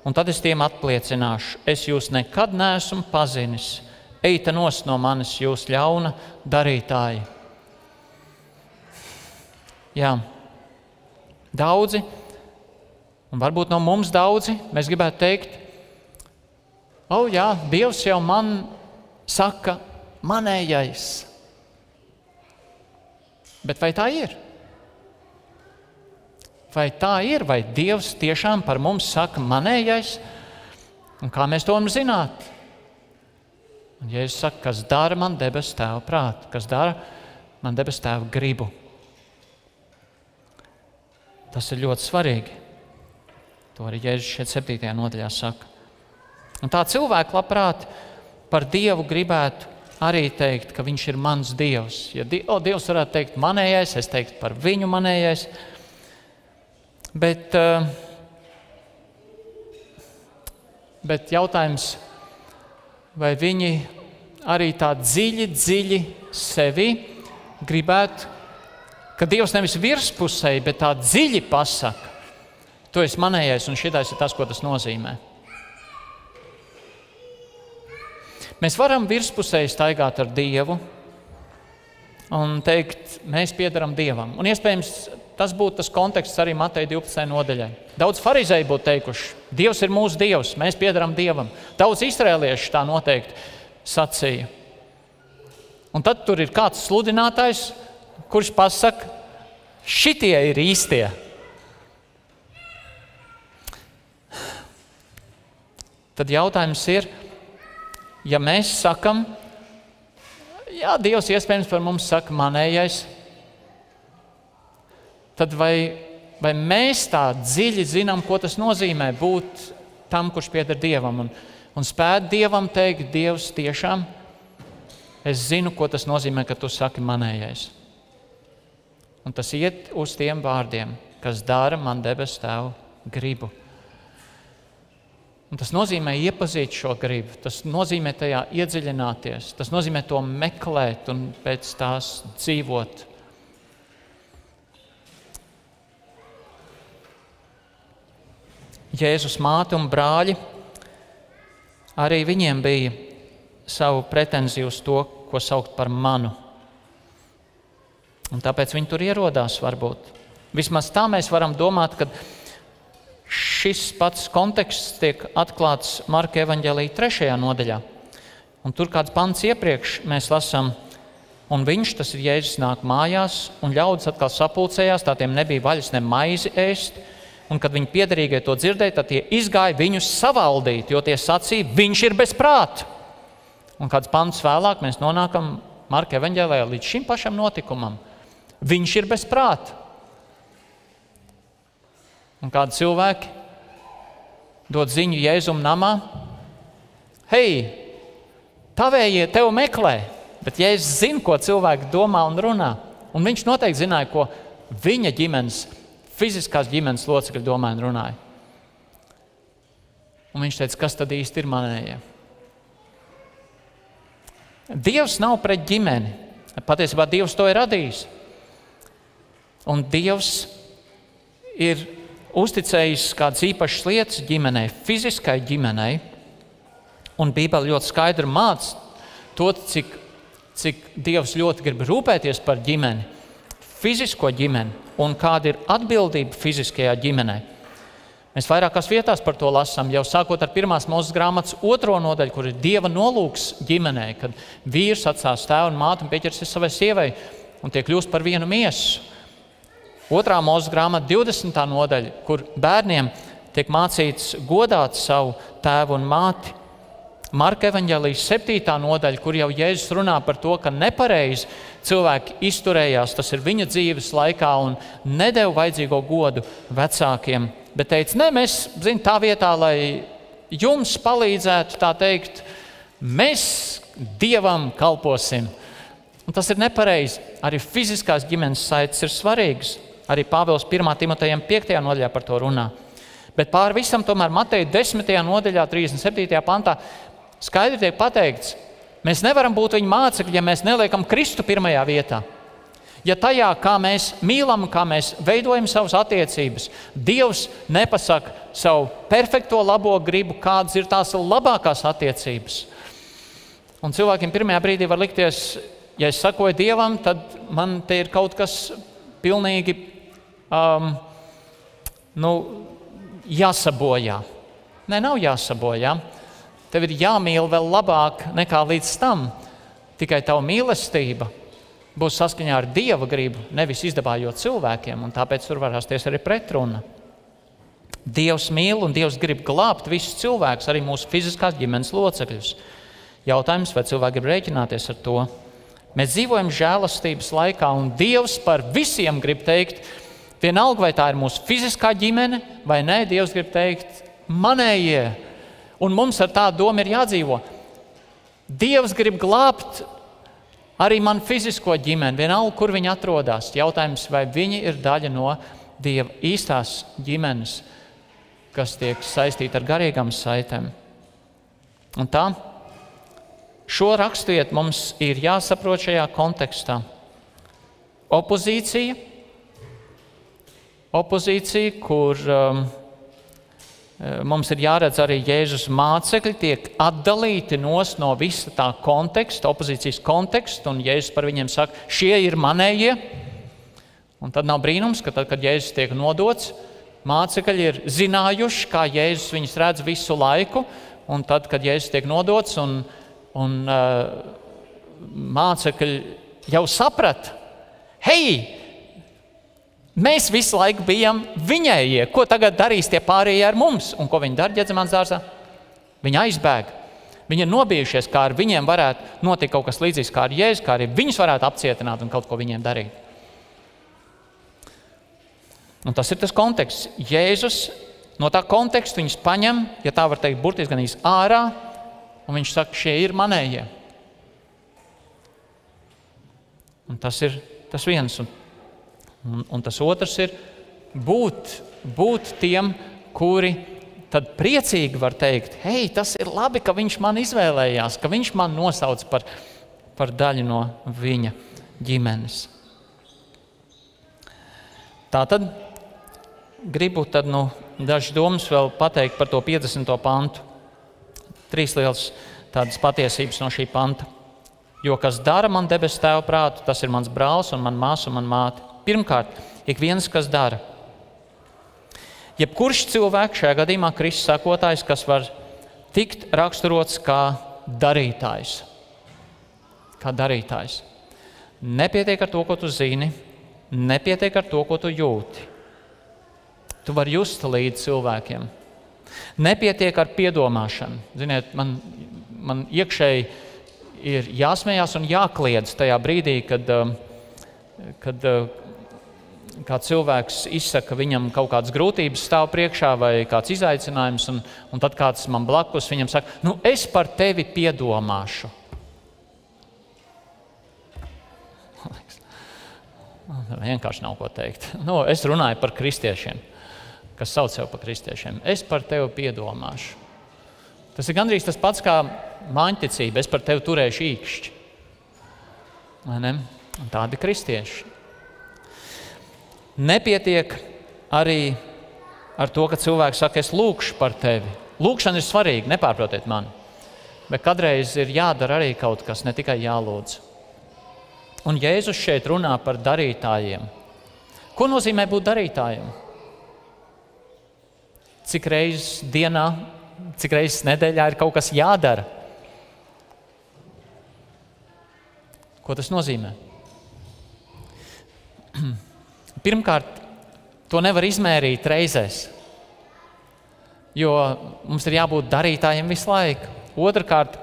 Un tad es tiem apliecināšu, es jūs nekad neesmu pazinis, eita nost no manis jūs ļauna darītāji. Jā, daudzi, un varbūt no mums daudzi, mēs gribētu teikt, jā, Dievs jau man saka manējais. Bet vai tā ir? Vai tā ir, vai Dievs tiešām par mums saka manējais? Un kā mēs to varam zināt? Un Jēzus saka, kas dara man debesu tēva prātu, kas dara man debesu tēva gribu. Tas ir ļoti svarīgi. To arī Jēzus šeit 7. nodaļā saka. Un tā cilvēki labprāt par Dievu gribētu arī teikt, ka viņš ir mans Dievs. Ja Dievs varētu teikt manējais, es teiktu par viņu manējais. Bet jautājums, vai viņi arī tā dziļi sevi gribētu, ka Dievs nevis virspusēji, bet tā dziļi pasaka, tu esi manējais un šitais ir tas, ko tas nozīmē. Mēs varam virspusēji staigāt ar Dievu un teikt, mēs piederam Dievam. Un iespējams, tas būtu tas konteksts arī Mateja 12. nodaļai. Daudz farizēji būtu teikuši, Dievs ir mūsu Dievs, mēs piederam Dievam. Daudz izrēlieši tā noteikti sacīja. Un tad tur ir kāds sludinātājs, kurš pasaka, šitie ir īstie. Tad jautājums ir, ja mēs sakam, jā, Dievs iespējams par mums saka manējais, tad vai mēs tā dziļi zinām, ko tas nozīmē būt tam, kurš pieder Dievam, un spēt Dievam teikt, Dievs tiešām, es zinu, ko tas nozīmē, ka tu saki manējais. Un tas iet uz tiem vārdiem, kas dara man debesu tēvu gribu. Un tas nozīmē iepazīt šo gribu, tas nozīmē tajā iedziļināties, tas nozīmē to meklēt un pēc tās dzīvot. Jēzus māte un brāļi, arī viņiem bija savu pretenziju uz to, ko saukt par manu. Un tāpēc viņi tur ierodās varbūt. Vismaz tā mēs varam domāt, ka šis pats konteksts tiek atklāts Marka evaņģēlija 3. nodaļā. Un tur kāds pants iepriekš mēs lasām, un viņš, tas ir Jēzus, nāk mājās, un ļaudis atkal sapulcējās, tā tiem nebija vaļas ne maizi ēst, un kad viņi piederīgie to dzirdēja, tad tie izgāja viņus savaldīt, jo tie sacīja, viņš ir bez prāta. Un kāds pants vēlāk mēs nonākam Marka evaņģēlijā līdz šim pašam notikumam. Viņš ir bez prāta. Un kādi cilvēki dod ziņu Jēzum namā, hei, tavējie tev meklē, bet Jēzus zina, ko cilvēki domā un runā. Un viņš noteikti zināja, ko viņa ģimenes, fiziskās ģimenes locekļi domāja un runāja. Un viņš teica, kas tad īsti ir manējie? Dievs nav pret ģimeni. Patiesībā Dievs to ir radījis. Un Dievs ir uzticējis kādas īpašas lietas ģimenei, fiziskai ģimenei. Un Bībele ļoti skaidri māca to, cik Dievs ļoti grib rūpēties par ģimeni, fizisko ģimeni, un kāda ir atbildība fiziskajā ģimenei. Mēs vairākās vietās par to lasām, jau sākot ar 1. Mūzes grāmatas 2. nodaļu, kur ir Dieva nolūks ģimenei, kad vīrs atstās tēvu un māti un pieķersies savai sievai un tie kļūst par vienu miesu. 2. Mūzes grāmata 20. nodaļa, kur bērniem tiek mācīts godāt savu tēvu un māti. Marka evaņģēlijas 7. nodaļa, kur jau Jēzus runā par to, ka nepareizi cilvēki izturējās, tas ir viņa dzīves laikā un nedeva vajadzīgo godu vecākiem, bet teica, ne, mēs, tā vietā, lai jums palīdzētu, tā teikt, mēs Dievam kalposim. Un tas ir nepareizi. Arī fiziskās ģimenes saites ir svarīgas. Arī Pāvils 1. Timotejam 5. nodaļā par to runā. Bet pār visam tomēr Mateja 10. nodaļā 37. pantā skaidri tiek pateikts, mēs nevaram būt viņa mācekļi, ja mēs neliekam Kristu pirmajā vietā. Ja tajā, kā mēs mīlam, kā mēs veidojam savas attiecības, Dievs nepasaka savu perfekto labo gribu, kādas ir tās labākās attiecības. Un cilvēkiem pirmajā brīdī var likties, ja es sakoju Dievam, tad man te ir kaut kas pilnīgi jāsabojā. Nē, nav jāsabojā. Tev ir jāmīl vēl labāk nekā līdz tam. Tikai tava mīlestība būs saskaņā ar Dieva gribu, nevis izdabājot cilvēkiem, un tāpēc tur var rasties arī pretruna. Dievs mīl un Dievs grib glābt visus cilvēkus, arī mūsu fiziskās ģimenes locekļus. Jautājums, vai cilvēki grib rēķināties ar to? Mēs dzīvojam žēlastības laikā, un Dievs par visiem grib teikt, vienalga, vai tā ir mūsu fiziskā ģimene, vai nē, Dievs grib teikt, manējie. Un mums ar tādu domu ir jādzīvo. Dievs grib glābt arī man fizisko ģimeni, vienalga, kur viņi atrodas. Jautājums, vai viņi ir daļa no Dieva īstās ģimenes, kas tiek saistīta ar garīgām saitēm. Un tā, šo raksturvietu mums ir jāsaprot šajā kontekstā. Opozīcija, kur mums ir jāredz arī Jēzus mācekļi, tiek atdalīti no visa tā konteksta, opozīcijas konteksta, un Jēzus par viņiem saka, šie ir manējie. Un tad nav brīnums, ka tad, kad Jēzus tiek nodots, mācekļi ir zinājuši, kā Jēzus viņus redz visu laiku, un tad, kad Jēzus tiek nodots, un mācekļi jau saprata, hei, mēs visu laiku bijām viņējie. Ko tagad darīs tie pārējie ar mums? Un ko viņi dara Ģetsemānes dārzā? Viņi aizbēg. Viņi ir nobijušies, kā ar viņiem varētu notikt kaut kas līdzīgs kā ar Jēzu, kā arī viņus varētu apcietināt un kaut ko viņiem darīt. Un tas ir tas konteksts. Jēzus no tā konteksta viņus paņem, ja tā var teikt, burtiski gan ārā, un viņš saka, šie ir manējie. Un tas ir tas viens. Un tas otrs ir būt tiem, kuri tad priecīgi var teikt, hei, tas ir labi, ka viņš man izvēlējās, ka viņš man nosauc par daļu no viņa ģimenes. Tātad gribu dažas domas vēl pateikt par to 50. pantu. 3 lielas tādas patiesības no šī panta. Jo kas dara man debes tēva prātu, tas ir mans brālis un man māsa un man māte. Pirmkārt, ik viens, kas dara. Jebkurš cilvēks, šajā gadījumā Kristus sekotājs, kas var tikt raksturots kā darītājs. Kā darītājs. Nepietiek ar to, ko tu zini, nepietiek ar to, ko tu jūti. Tu vari just līdz cilvēkiem. Nepietiek ar piedomāšanu. Ziniet, man iekšēji ir jāsmējās un jākliedz tajā brīdī, kad kā cilvēks izsaka, viņam kaut kādas grūtības stāv priekšā vai kāds izaicinājums, un tad kāds man blakus viņam saka, es par tevi piedomāšu. Vienkārši nav ko teikt. Es runāju par kristiešiem, kas sauc sev par kristiešiem. Es par tevi piedomāšu. Tas ir gandrīz tas pats kā māņticība. Es par tevi turēšu īkšķi. Vai ne? Un tādi kristieši. Nepietiek arī ar to, ka cilvēks saka, es lūkšu par tevi. Lūkšana ir svarīga, nepārprotiet mani. Bet kādreiz ir jādara arī kaut kas, ne tikai jālūdz. Un Jēzus šeit runā par darītājiem. Ko nozīmē būt darītājiem? Cik reizes dienā, cik reizes nedēļā ir kaut kas jādara? Ko tas nozīmē? Pirmkārt, to nevar izmērīt reizēs, jo mums ir jābūt darītājiem visu laiku. Otrkārt,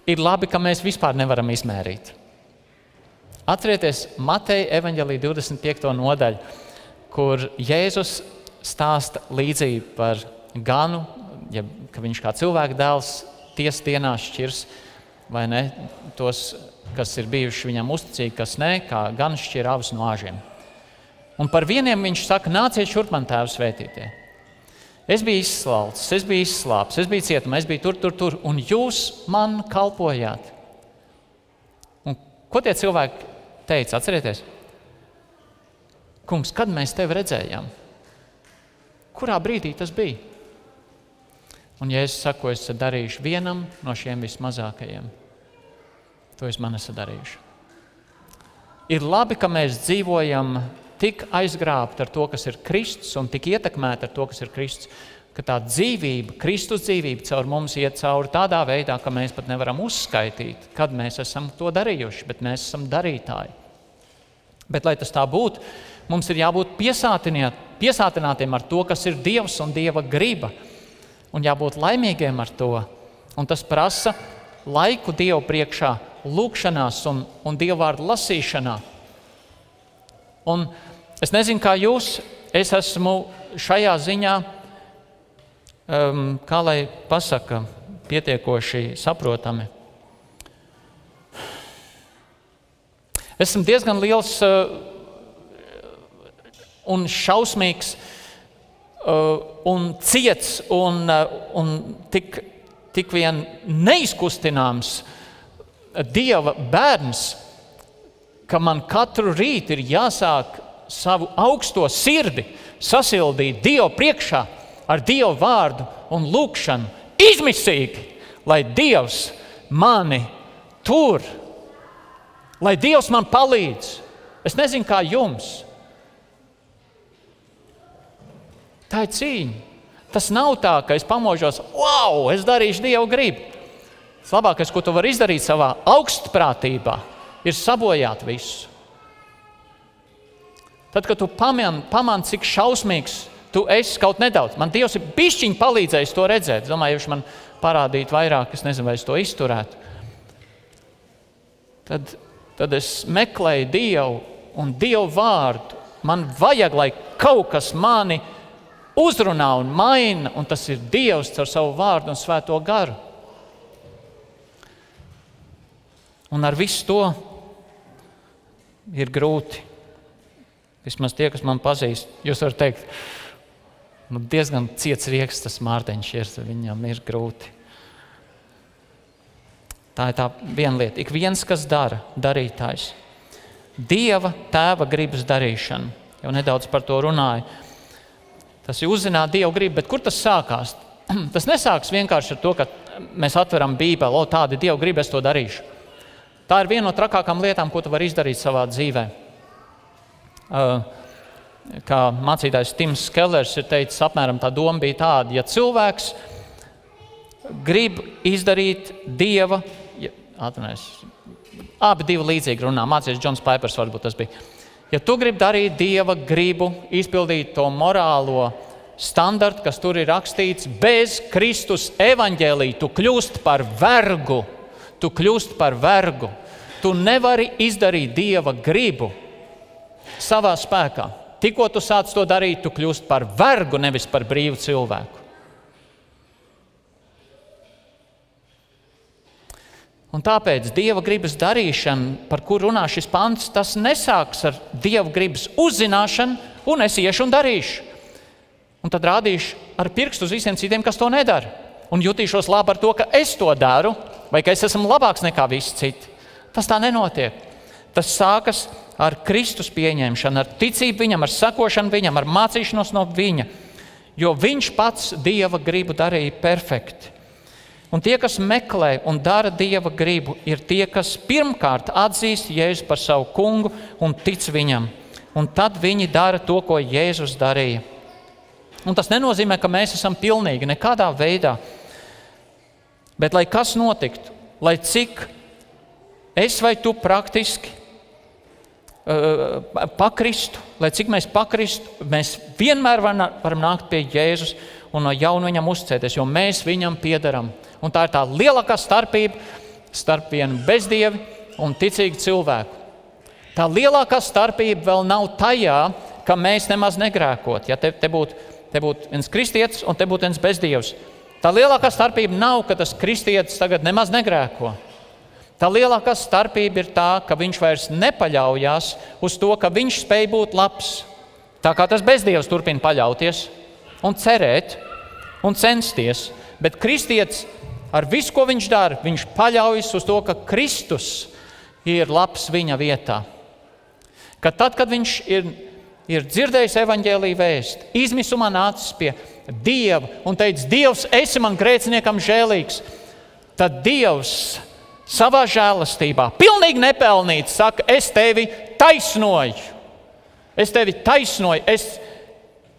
ir labi, ka mēs vispār nevaram izmērīt. Atcerieties Mateja evaņģelija 25. nodaļu, kur Jēzus stāsta līdzību par ganu, ka viņš kā cilvēka dēls tiesas dienā šķirs, vai ne, tos, kas ir bijuši viņam uzticīgi, kas ne, kā gan šķir avus no āžiem. Un par vieniem viņš saka, nāciet šurp man tēvu svētītie. Es biju izslaucis, es biju izslāpis, es biju cietumā, es biju tur, un jūs man kalpojāt. Un ko tie cilvēki teica, atcerieties? Kungs, kad mēs tevi redzējām? Kurā brīdī tas bija? Un Jēzus saka, ko es darīšu vienam no šiem vismazākajiem. To es man esmu darījuši. Ir labi, ka mēs dzīvojam tik aizgrābti ar to, kas ir Kristus, un tik ietekmēti ar to, kas ir Kristus, ka tā dzīvība, Kristus dzīvība caur mums iet cauri tādā veidā, ka mēs pat nevaram uzskaitīt, kad mēs esam to darījuši, bet mēs esam darītāji. Bet, lai tas tā būtu, mums ir jābūt piesātinātiem ar to, kas ir Dievs un Dieva griba, un jābūt laimīgiem ar to. Un tas prasa laiku Dievu priekšā, lūkšanās un Dieva vārdu lasīšanā. Un es nezinu, kā jūs, es esmu šajā ziņā, kā lai pasaka, pietiekoši saprotami. Esmu diezgan liels un šausmīgs un ciets un tik vien neizkustināms Dieva bērns, ka man katru rītu ir jāsāk savu augsto sirdi sasildīt Dievu priekšā ar Dievu vārdu un lūkšanu izmisīgi, lai Dievs mani tur, lai Dievs man palīdz. Es nezinu, kā jums. Tā ir cīņa. Tas nav tā, ka es pamožos, wow, es darīšu Dievu gribu. Tas labākais, ko tu vari izdarīt savā augstprātībā, ir sabojāt visu. Tad, kad tu pamani, cik šausmīgs tu esi kaut nedaudz. Man Dievs ir bišķiņ palīdzējis to redzēt. Es domāju, ja viņš man parādītu vairāk, es nezinu, vai es to izturētu. Tad es meklēju Dievu un Dievu vārdu. Man vajag, lai kaut kas mani uzrunā un maina, un tas ir Dievs caur savu vārdu un svēto garu. Un ar visu to ir grūti. Vismaz tie, kas man pazīst, jūs varat teikt, diezgan ciets rieks tas Mārtiņš ir, viņam ir grūti. Tā ir tā viena lieta. Ik viens, kas dara, darītājs. Dieva tēva gribas darīšana. Jau nedaudz par to runāju. Tas ir uzzināt Dievu gribu, bet kur tas sākās? Tas nesāks vienkārši ar to, ka mēs atveram Bībeli, tāda ir Dieva griba, es to darīšu. Tā ir viena no trakākām lietām, ko tu vari izdarīt savā dzīvē. Kā mācītājs Tims Kellers ir teicis, apmēram tā doma bija tāda, ja cilvēks grib izdarīt Dieva, abi divi līdzīgi runā, mācījies Džons Paipers, varbūt tas bija. Ja tu gribi darīt Dieva gribu, izpildīt to morālo standartu, kas tur ir rakstīts, bez Kristus evaņģēlija, tu kļūst par vergu. Tu nevari izdarīt Dieva gribu savā spēkā. Tikko tu sāc to darīt, tu kļūst par vergu, nevis par brīvu cilvēku. Un tāpēc Dieva gribas darīšana, par kur runā šis pants, tas nesāks ar Dieva gribas uzzināšanu, un es iešu un darīšu. Un tad rādīšu ar pirkstu uz visiem citiem, kas to nedara. Un jutīšos labi ar to, ka es to daru, vai ka es esmu labāks nekā visi citi. Tas tā nenotiek. Tas sākas ar Kristus pieņemšanu, ar ticību viņam, ar sakošanu viņam, ar mācīšanos no viņa. Jo viņš pats Dieva gribu darīja perfekti. Un tie, kas meklē un dara Dieva gribu, ir tie, kas pirmkārt atzīst Jēzu par savu kungu un tic viņam. Un tad viņi dara to, ko Jēzus darīja. Un tas nenozīmē, ka mēs esam pilnīgi nekādā veidā. Bet lai kas notiktu, lai cik es vai tu praktiski pakristu, lai cik mēs pakristu, mēs vienmēr varam nākt pie Jēzus un no jauna viņam uzticēties, jo mēs viņam piederam. Un tā ir tā lielākā starpība starp vienu bezdievi un ticīgu cilvēku. Tā lielākā starpība vēl nav tajā, ka mēs nemaz negrēkot. Ja te būtu viens kristietis un te būtu viens bezdievs. Tā lielākā starpība nav, ka tas kristietis tagad nemaz negrēko. Tā lielākā starpība ir tā, ka viņš vairs nepaļaujās uz to, ka viņš spēj būt labs. Tā kā tas bezdievs turpina paļauties un cerēt un censties. Bet kristietis ar visu, ko viņš dara, viņš paļaujas uz to, ka Kristus ir labs viņa vietā. Ka tad, kad viņš ir dzirdējis evaņģēliju vēsti, izmisumā nācis pie Dieva un teica, Dievs, esi man grēciniekam žēlīgs, tad Dievs savā žēlastībā, pilnīgi nepelnīts, saka, es tevi taisnoju, es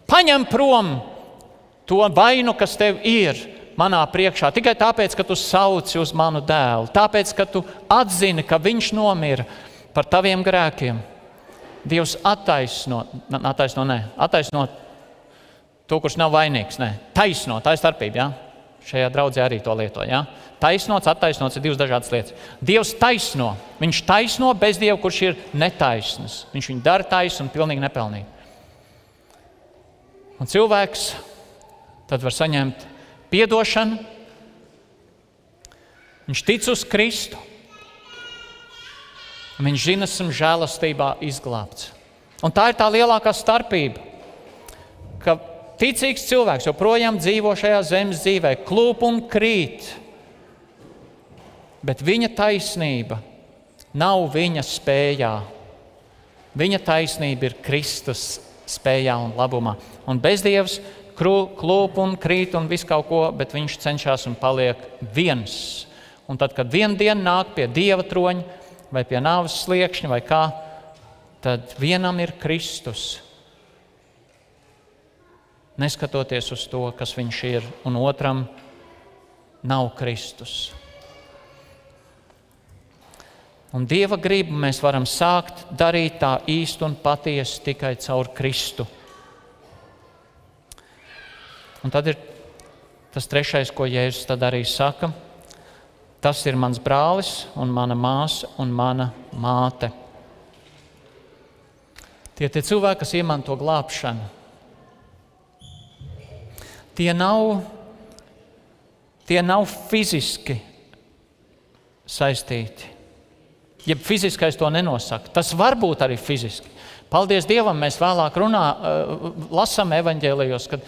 paņem prom to vainu, kas tev ir manā priekšā, tikai tāpēc, ka tu sauci uz manu dēlu, tāpēc, ka tu atzini, ka viņš nomira par taviem grēkiem. Dievs attaisno to, kurš nav vainīgs. Taisno, tā ir starpība. Ja? Šajā draudzē arī to lieto. Ja? Taisnots, attaisnots ir divas dažādas lietas. Dievs taisno. Viņš taisno bez Dieva, kurš ir netaisns. Viņš viņu dara taisnu un pilnīgi nepelnīgi. Un cilvēks tad var saņemt piedošanu. Viņš tic uz Kristu. Viņš zina, esam žēlastībā izglābts. Un tā ir tā lielākā starpība, ka ticīgs cilvēks joprojām dzīvo šajā zemes dzīvē, klūp un krīt, bet viņa taisnība nav viņa spējā. Viņa taisnība ir Kristus spējā un labumā. Un bezdievs klūp un krīt un visu kaut ko, bet viņš cenšas un paliek viens. Un tad, kad vienu dienu nāk pie Dieva troņa, vai pie nāves sliekšņa, vai kā, tad vienam ir Kristus. Neskatoties uz to, kas viņš ir, un otram nav Kristus. Un Dieva gribu mēs varam sākt darīt tā īsti un patiesi tikai caur Kristu. Un tad ir tas trešais, ko Jēzus tad arī saka. Tas ir mans brālis un mana māsa un mana māte. Tie cilvēki, kas iemanto glābšanu. Tie nav fiziski saistīti. Jeb fiziskais to nenosaka. Tas var būt arī fiziski. Paldies Dievam, mēs vēlāk lasām evaņģēlijos, kad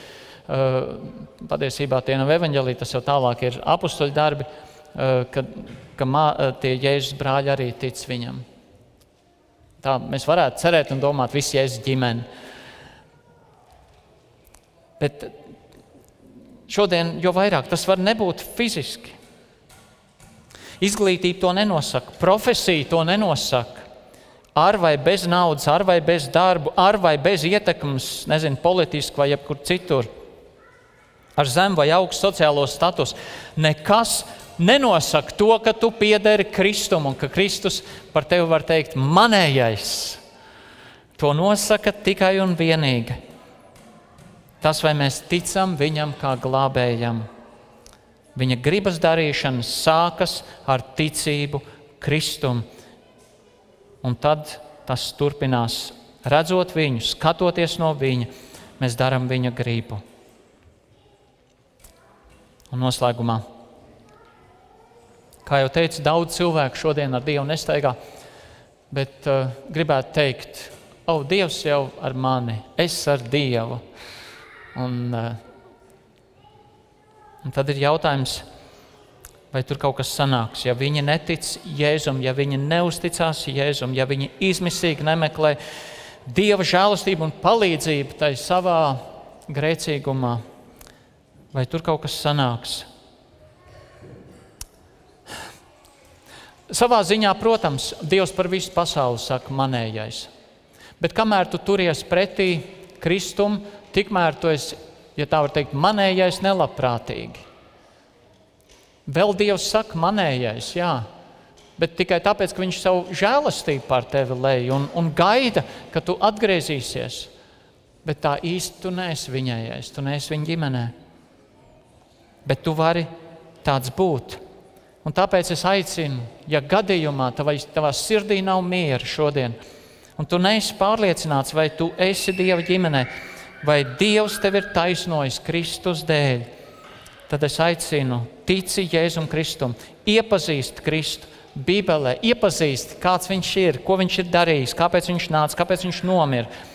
patiesībā tie nav evaņģēliji, tas jau tālāk ir apustuļu darbi, ka tie Jēzus brāļi arī tic viņam. Tā mēs varētu cerēt un domāt, visi Jēzus ģimeni. Bet šodien jo vairāk tas var nebūt fiziski. Izglītība to nenosaka, profesija to nenosaka. Ar vai bez naudas, ar vai bez darbu, ar vai bez ietekmes, nezinu, politiski vai jebkur citur. Ar zem vai augstu sociālo statusu. Nekas nenosaka to, ka tu piederi Kristum un ka Kristus par tevi var teikt manējais. To nosaka tikai un vienīgi tas, vai mēs ticam viņam kā glābējam. Viņa gribas darīšana sākas ar ticību Kristum. Un tad tas turpinās. Redzot viņu, skatoties no viņa, mēs darām viņa gribu. Un noslēgumā. Kā jau teicu, daudz cilvēku šodien ar Dievu nestaigā, bet gribētu teikt, Dievs jau ar mani, es ar Dievu. Un tad ir jautājums, vai tur kaut kas sanāks. Ja viņi netic Jēzum, ja viņi neusticās Jēzum, ja viņi izmisīgi nemeklē Dieva žēlastību un palīdzību tai savā grēcīgumā, vai tur kaut kas sanāks. Savā ziņā, protams, Dievs par visu pasauli saka manējais. Bet kamēr tu turies pretī Kristum, tikmēr tu esi, ja tā var teikt, manējais nelabprātīgi. Vēl Dievs saka manējais, jā, bet tikai tāpēc, ka viņš savu žēlastību pār tevi lej un gaida, ka tu atgriezīsies. Bet tā īsti tu neesi viņējais, tu neesi viņa ģimenē. Bet tu vari tāds būt. Un tāpēc es aicinu, ja gadījumā tavā sirdī nav miera šodien, un tu neesi pārliecināts, vai tu esi Dieva ģimenē, vai Dievs tevi ir taisnojis Kristus dēļ, tad es aicinu, tici Jēzum Kristum, iepazīst Kristu Bībelē, iepazīst, kāds viņš ir, ko viņš ir darījis, kāpēc viņš nāca, kāpēc viņš nomira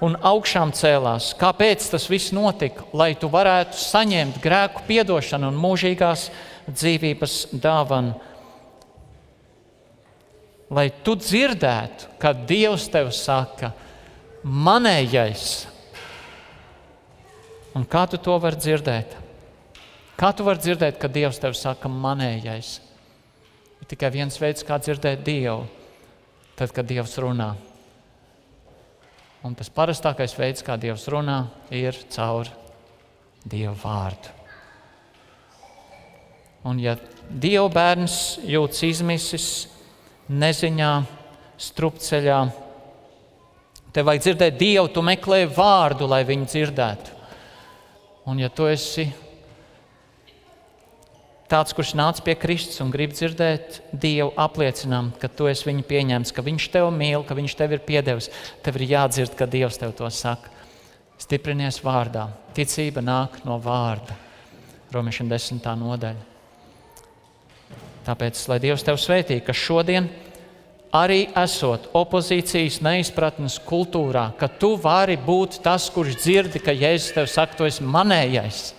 un augšām cēlās, kāpēc tas viss notika, lai tu varētu saņemt grēku piedošanu un mūžīgās dzīvības dāvanu. Lai tu dzirdētu, kad Dievs tev saka, manējais. Un kā tu to vari dzirdēt? Kā tu vari dzirdēt, kad Dievs tev saka manējais? Ir tikai viens veids, kā dzirdēt Dievu, tad, kad Dievs runā. Un tas parastākais veids, kā Dievs runā, ir caur Dieva vārdu. Un ja Dieva bērns jūtas izmisis, neziņā, strupceļā, tev vajag dzirdēt Dievu, tu meklē vārdu, lai viņu dzirdētu. Un ja tu esi tāds, kurš nāc pie Kristus un grib dzirdēt Dievu apliecinām, ka tu esi viņu pieņemts, ka viņš tev mīl, ka viņš tev ir piedevis, tev ir jādzird, ka Dievs tev to saka. Stiprinies vārdā. Ticība nāk no vārda. Romiešiem 10. nodaļa. Tāpēc, lai Dievs tev svētī, ka šodien arī esot opozīcijas neizpratnes kultūrā, ka tu vari būt tas, kurš dzirdi, ka Jēzus tev saka, tu esi manējais.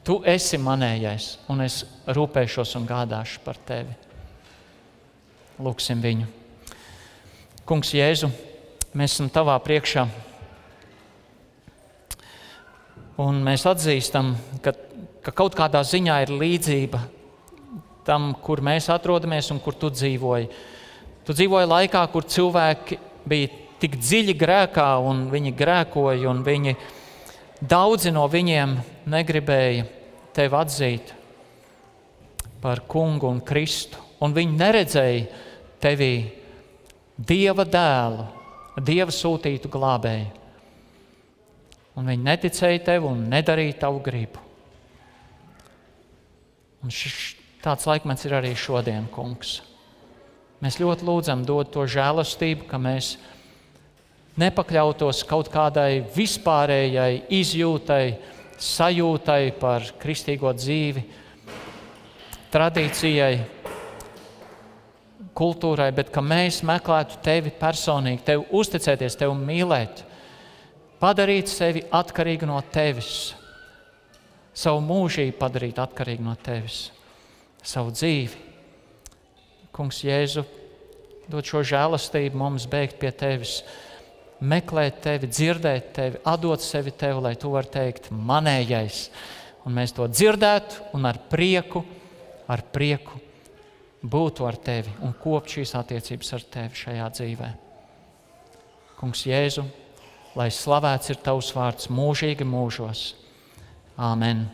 Tu esi manējais, un es rūpēšos un gādāšu par tevi. Lūksim viņu. Kungs Jēzu, mēs esam tavā priekšā, un mēs atzīstam, ka kaut kādā ziņā ir līdzība tam, kur mēs atrodamies un kur tu dzīvoji. Tu dzīvoji laikā, kur cilvēki bija tik dziļi grēkā, un viņi grēkoja, un daudzi no viņiem negribēja tevi atzīt par kungu un Kristu, un viņi neredzēja tevī Dieva dēlu, Dieva sūtītu glābēju. Un viņi neticēja tev un nedarīja tavu gribu. Un tāds laikmets ir arī šodien, kungs. Mēs ļoti lūdzam dot to žēlastību, ka mēs nepakļautos kaut kādai vispārējai izjūtai, sajūtai par kristīgo dzīvi, tradīcijai, kultūrai, bet ka mēs meklētu tevi personīgi, tevi uzticēties, tevi mīlēt, padarīt sevi atkarīgu no tevis, savu mūžību padarīt atkarīgu no tevis, savu dzīvi. Kungs Jēzu, dod šo žēlastību mums bēgt pie tevis meklēt tevi, dzirdēt tevi, atdot sevi tev, lai tu vari teikt manējais. Un mēs to dzirdētu un ar prieku būtu ar tevi un kopt šīs attiecības ar tevi šajā dzīvē. Kungs Jēzu, lai slavēts ir tavs vārds mūžīgi mūžos. Āmen.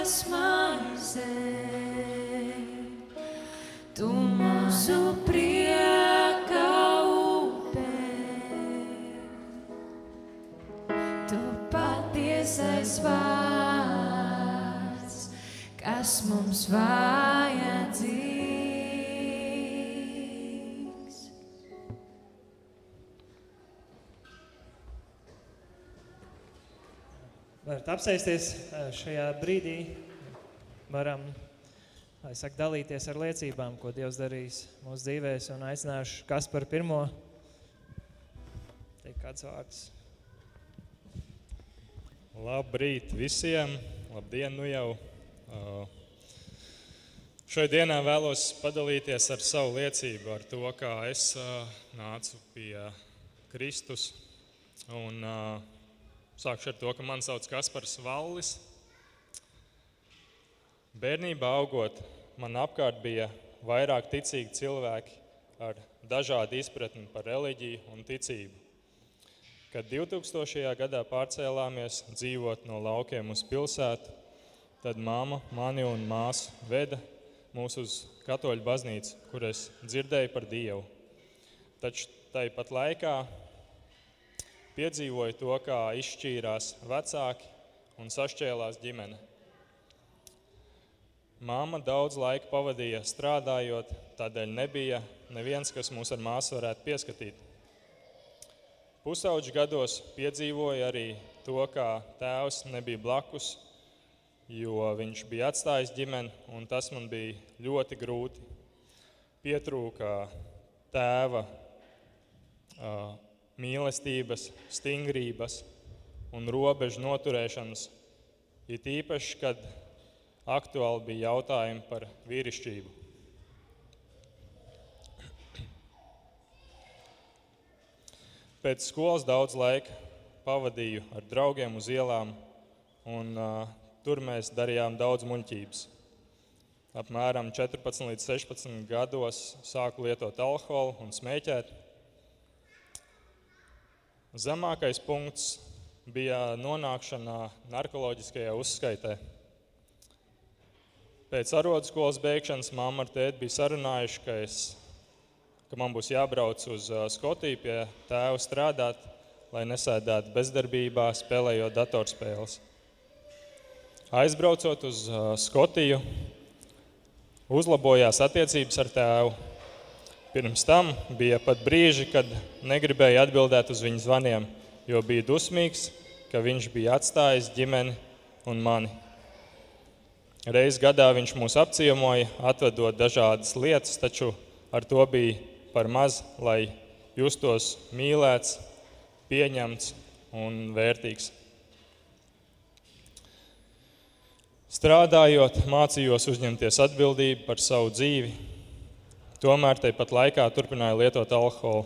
dzīvības maize, tu mūsu prieka upē, tu patiesais vārds, kas mums vajadzīgs. Varat apsēsties šajā brīdī. Varam, lai saka, dalīties ar liecībām, ko Dievs darīs mūsu dzīvēs, un aicināšu Kasparu pirmo. Teikt kāds vārds. Labrīt visiem! Labdien nu jau! Šai dienā vēlos padalīties ar savu liecību, ar to, kā es nācu pie Kristus. Un sākšu ar to, ka mani sauc Kaspars Vallis. Bērnībā augot, man apkārt bija vairāk ticīgi cilvēki ar dažādu izpratni par reliģiju un ticību. Kad 2000. gadā pārcēlāmies dzīvot no laukiem uz pilsētu, tad mamma, mani un māsu veda mūs uz katoļu baznīcu, kur es dzirdēju par Dievu. Taču tāpat laikā piedzīvoju to, kā izšķīrās vecāki un sašķēlās ģimene. Māma daudz laika pavadīja strādājot, tādēļ nebija neviens, kas mūs ar māsu varētu pieskatīt. Pusauģu gados piedzīvoju arī to, kā tēvs nebija blakus, jo viņš bija atstājis ģimeni, un tas man bija ļoti grūti. Pietrūka tēva mīlestības, stingrības un robežu noturēšanas, it īpaši, kad aktuāli bija jautājumi par vīrišķību. Pēc skolas daudz laika pavadīju ar draugiem uz ielām, un tur mēs darījām daudz muļķības. Apmēram 14 līdz 16 gados sāku lietot alkoholu un smēķēt. Zemākais punkts bija nonākšanā narkoloģiskajā uzskaitē. Pēc arodskolas beigšanas mamma ar tēti bija sarunājuši, ka man būs jābrauc uz Skotiju pie tēva strādāt, lai nesēdētu bezdarbībā, spēlējot datorspēles. Aizbraucot uz Skotiju, uzlabojās attiecības ar tēvu. Pirms tam bija pat brīži, kad negribēju atbildēt uz viņa zvaniem, jo bija dusmīgs, ka viņš bija atstājis ģimeni un mani. Reiz gadā viņš mūs apciemoja, atvedot dažādas lietas, taču ar to bija par maz, lai justos mīlēts, pieņemts un vērtīgs. Strādājot, mācījos uzņemties atbildību par savu dzīvi, tomēr tāpat laikā turpināju lietot alkoholu.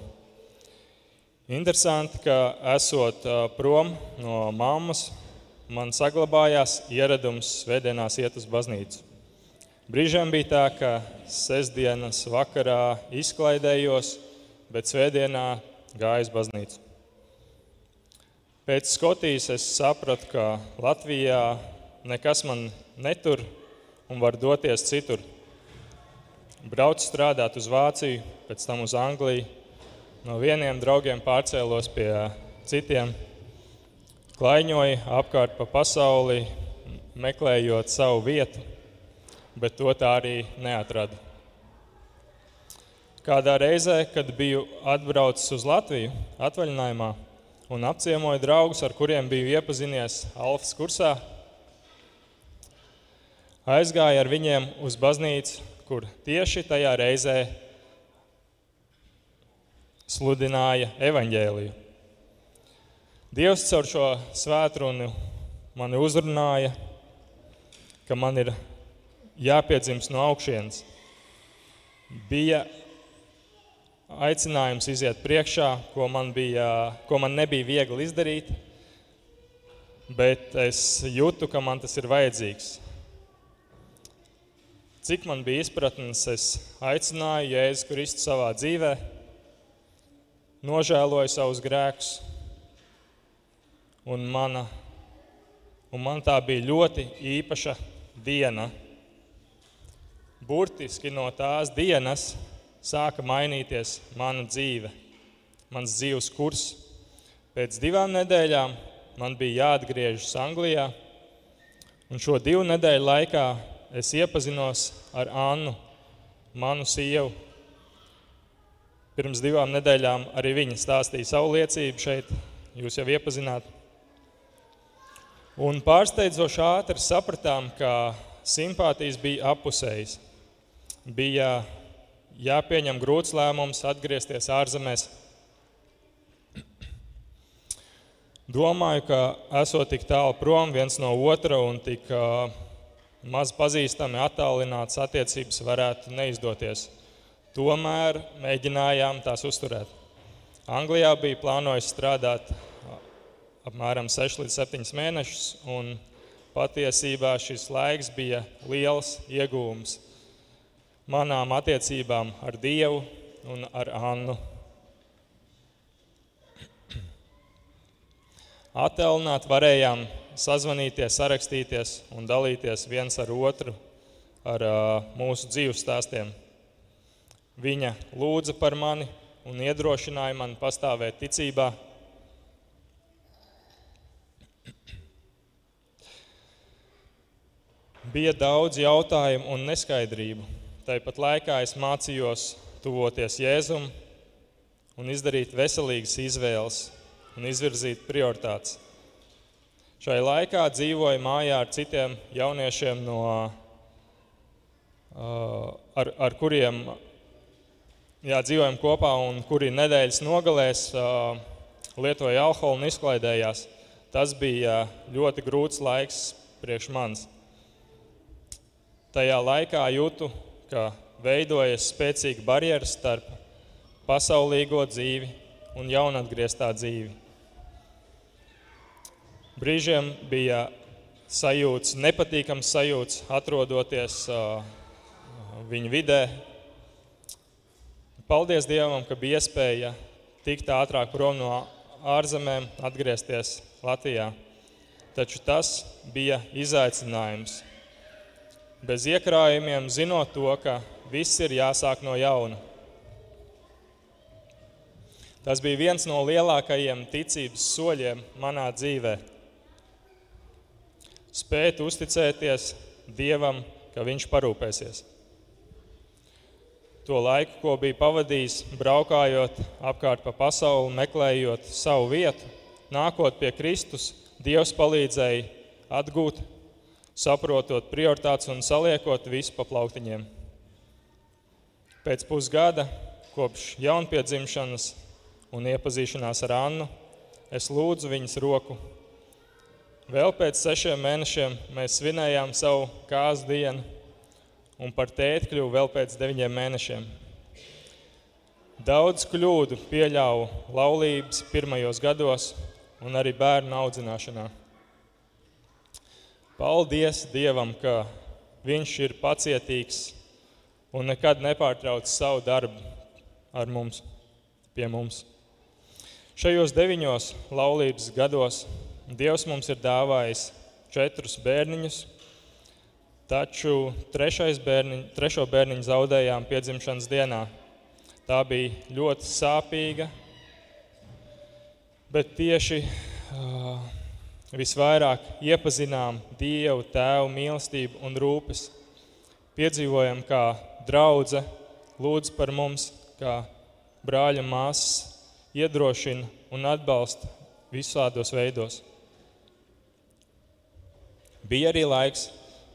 Interesanti, ka esot prom no mammas, man saglabājās ieradums svētdienās iet uz baznīcu. Brīžiem bija tā, ka sestdienas vakarā izklaidējos, bet svētdienā gāju uz baznīcu. Pēc Skotijas es sapratu, ka Latvijā nekas man netur un var doties citur. Braucu strādāt uz Vāciju, pēc tam uz Angliju. No vieniem draugiem pārcēlos pie citiem. Klaiņoju apkārt pa pasauli, meklējot savu vietu, bet to tā arī neatradu. Kādā reizē, kad biju atbraucis uz Latviju atvaļinājumā un apciemoju draugus, ar kuriem biju iepazinies Alfas kursā, aizgāju ar viņiem uz baznīcu, kur tieši tajā reizē sludināja evaņģēliju. Dievs caur šo svētrunu mani uzrunāja, ka man ir jāpiedzimst no augšienes. Bija aicinājums iziet priekšā, ko man nebija viegli izdarīt, bet es jūtu, ka man tas ir vajadzīgs. Cik man bija izpratnes, es aicināju Jēzu Kristu savā dzīvē, nožēloju savus grēkus, un man tā bija ļoti īpaša diena. Burtiski no tās dienas sāka mainīties mana dzīve, mans dzīves kurs. Pēc 2 nedēļām man bija jāatgriežas Anglijā, un šo 2 nedēļu laikā es iepazinos ar Annu, manu sievu. Pirms 2 nedēļām arī viņa stāstīja savu liecību šeit, jūs jau iepazināt. Un pārsteidzoši ātri sapratām, ka simpātijas bija appusējas. Bija jāpieņem grūts lēmums atgriezties ārzemēs. Domāju, ka esot tik tālu prom viens no otra un tik maz pazīstami attālināts attiecības varētu neizdoties. Tomēr mēģinājām tās uzturēt. Anglijā bija plānojis strādāt apmēram 6 līdz 7 mēnešus, un patiesībā šis laiks bija liels iegūms manām attiecībām ar Dievu un ar Annu. Attālināt varējām sazvanīties, sarakstīties un dalīties viens ar otru ar mūsu dzīves stāstiem. Viņa lūdza par mani un iedrošināja mani pastāvēt ticībā. Bija daudz jautājumu un neskaidrību. Tāpat laikā es mācījos tuvoties Jēzum un izdarīt veselīgas izvēles un izvirzīt prioritātes. Šai laikā dzīvoju mājā ar citiem jauniešiem, ar kuriem dzīvojam kopā un kuri nedēļas nogalēs lietoja alkoholu un izklaidējās. Tas bija ļoti grūts laiks priekš manis. Tajā laikā jūtu, ka veidojas spēcīga barjera starp pasaulīgo dzīvi un jaunatgrieztā dzīvi. Brīžiem bija sajūts, nepatīkams sajūts, atrodoties viņa vidē. Paldies Dievam, ka bija iespēja tikt ātrāk prom no ārzemēm, atgriezties Latvijā. Taču tas bija izaicinājums. Bez iekrājumiem, zinot to, ka viss ir jāsāk no jauna. Tas bija viens no lielākajiem ticības soļiem manā dzīvē. Spēt uzticēties Dievam, ka Viņš parūpēsies. To laiku, ko biju pavadījis, braukājot apkārt pa pasauli, meklējot savu vietu, nākot pie Kristus, Dievs palīdzēja atgūt, saprotot prioritātes un saliekot visu pa plauktiņiem. Pēc pusgada, kopš jaunpiedzimšanas un iepazīšanās ar Annu, es lūdzu viņas roku. Vēl pēc 6 mēnešiem mēs svinējām savu kāzu dienu, un par tēti kļuvu vēl pēc 9 mēnešiem. Daudz kļūdu pieļāvu laulības pirmajos gados un arī bērnu audzināšanā. Paldies Dievam, ka Viņš ir pacietīgs un nekad nepārtrauc savu darbu ar mums, pie mums. Šajos 9 laulības gados Dievs mums ir dāvājis 4 bērniņus, taču trešo bērniņu zaudējām piedzimšanas dienā. Tā bija ļoti sāpīga, bet tieši visvairāk iepazinām Dievu Tēvu mīlestību un rūpes. Piedzīvojam, kā draudze lūdz par mums, kā brāļa māsas iedrošina un atbalsta visādos veidos. Bija arī laiks,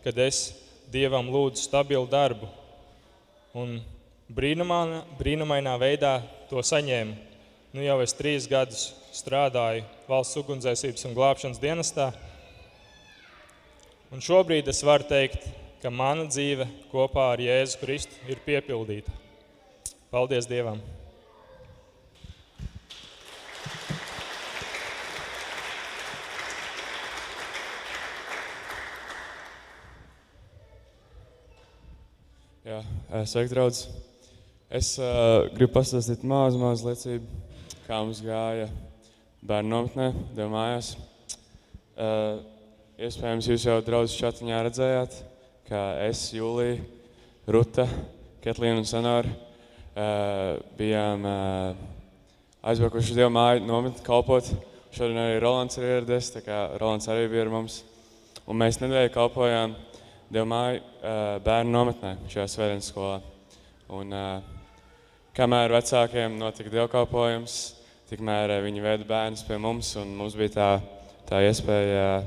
kad es Dievam lūdzu stabilu darbu un brīnumainā veidā to saņēmu. Nu jau es 3 gadus strādāju Valsts ugunsdzēsības un glābšanas dienestā. Un šobrīd es varu teikt, ka mana dzīve kopā ar Jēzu Kristu ir piepildīta. Paldies Dievam! Jā, sveiki, draudz! Es gribu pastāstīt mazu liecību, kā mums gāja bērnu nometnē, Dieva mājās. Iespējams, jūs jau draudz čatiņā redzējāt. kā es, Jūlija, Ruta, Ketlīna un Sanora bijām aizbraukuši Dieva māju nometni kalpot. Šodien arī Rolands ir ieradies, tā kā Rolands arī bija ar mums. Un mēs nedēļu kalpojām Dieva māju bērnu nometnē šajā svētdienas skolā. Un kamēr vecākiem notika dievkalpojums, tikmēr viņi veda bērnus pie mums, un mums bija tā iespēja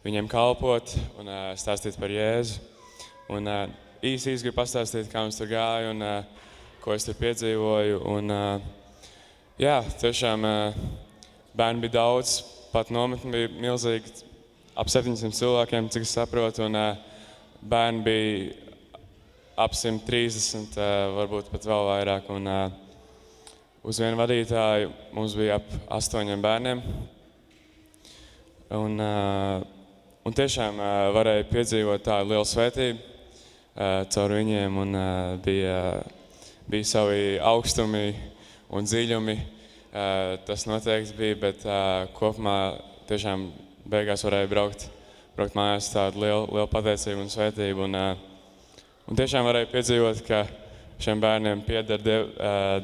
viņiem kalpot un stāstīt par Jēzu. Un īsi gribu pastāstīt, kā mums tur gāja un ko es tur piedzīvoju. Un, jā, tiešām bērni bija daudz, pat nometni bija milzīgi, ap 700 cilvēkiem, cik es saprotu, un bērni bija ap 130, varbūt pat vēl vairāk. Un uz vienu vadītāju mums bija ap 8 bērniem. Un tiešām varēja piedzīvot tādu lielu svētību caur viņiem, un bija savi augstumi un dziļumi. Tas noteikti bija, bet kopumā tiešām beigās varēja braukt mājās tādu lielu pateicību un svētību. Un tiešām varēja piedzīvot, ka šiem bērniem pieder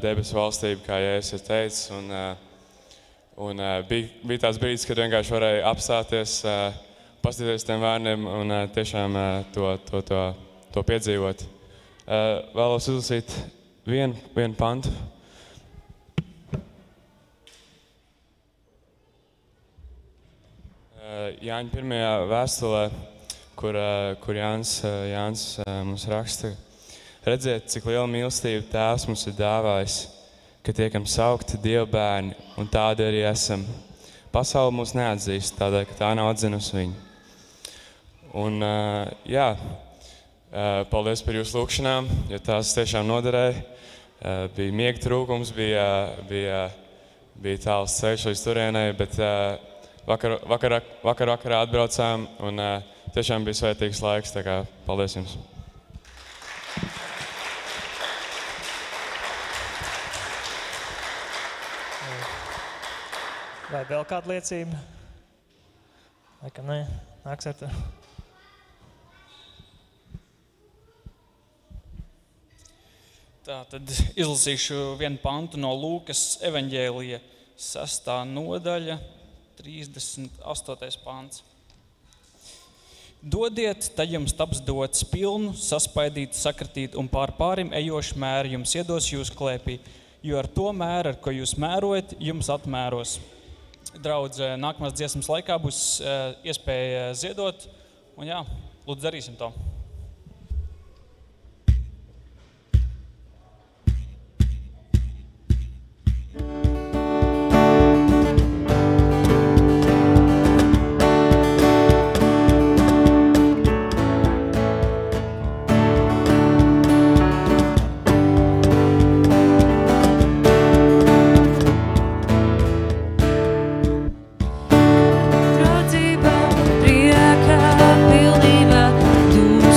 debesu valstība, kā Jēzus ir teicis. Un bija tāds brīdis, kad vienkārši varēja apstāties, paskatīties tiem bērniem un tiešām to piedzīvot. Vēlos uzlasīt vienu pantu. Jāņa 1. vēstulē, kur Jānis mums raksta: Redziet, cik liela mīlestība Tēvs mums ir dāvājis, ka tiekam saukti Dieva bērni, un tādi arī esam. Pasaule mūs neatzīst, tādēļ, ka tā nav atzinusi viņu. Un, jā, paldies par jūsu lūkšanām, jo tās tiešām noderēja. Bija miega trūkums, bija tāls ceļš līdz turienei, bet vakarā atbraucām, un tiešām bija svētīgs laiks, tā kā paldies jums. Vai vēl kāda liecība? Laikam nē, nāks ar to. Tā, tad izlasīšu vienu pantu no Lūkas evaņģēlija 6. nodaļa, 38. pants. Dodiet, tad jums taps dots pilnu, saspaidīt, sakratīt un pārim ejošu mēru jums iedos jūsu klēpī, jo ar to mēru, ar ko jūs mērojat, jums atmēros. Draudz, nākamās dziesmas laikā būs iespēja ziedot, un jā, lūdzu darīsim to. Draudzība, priekā, pilnība, tu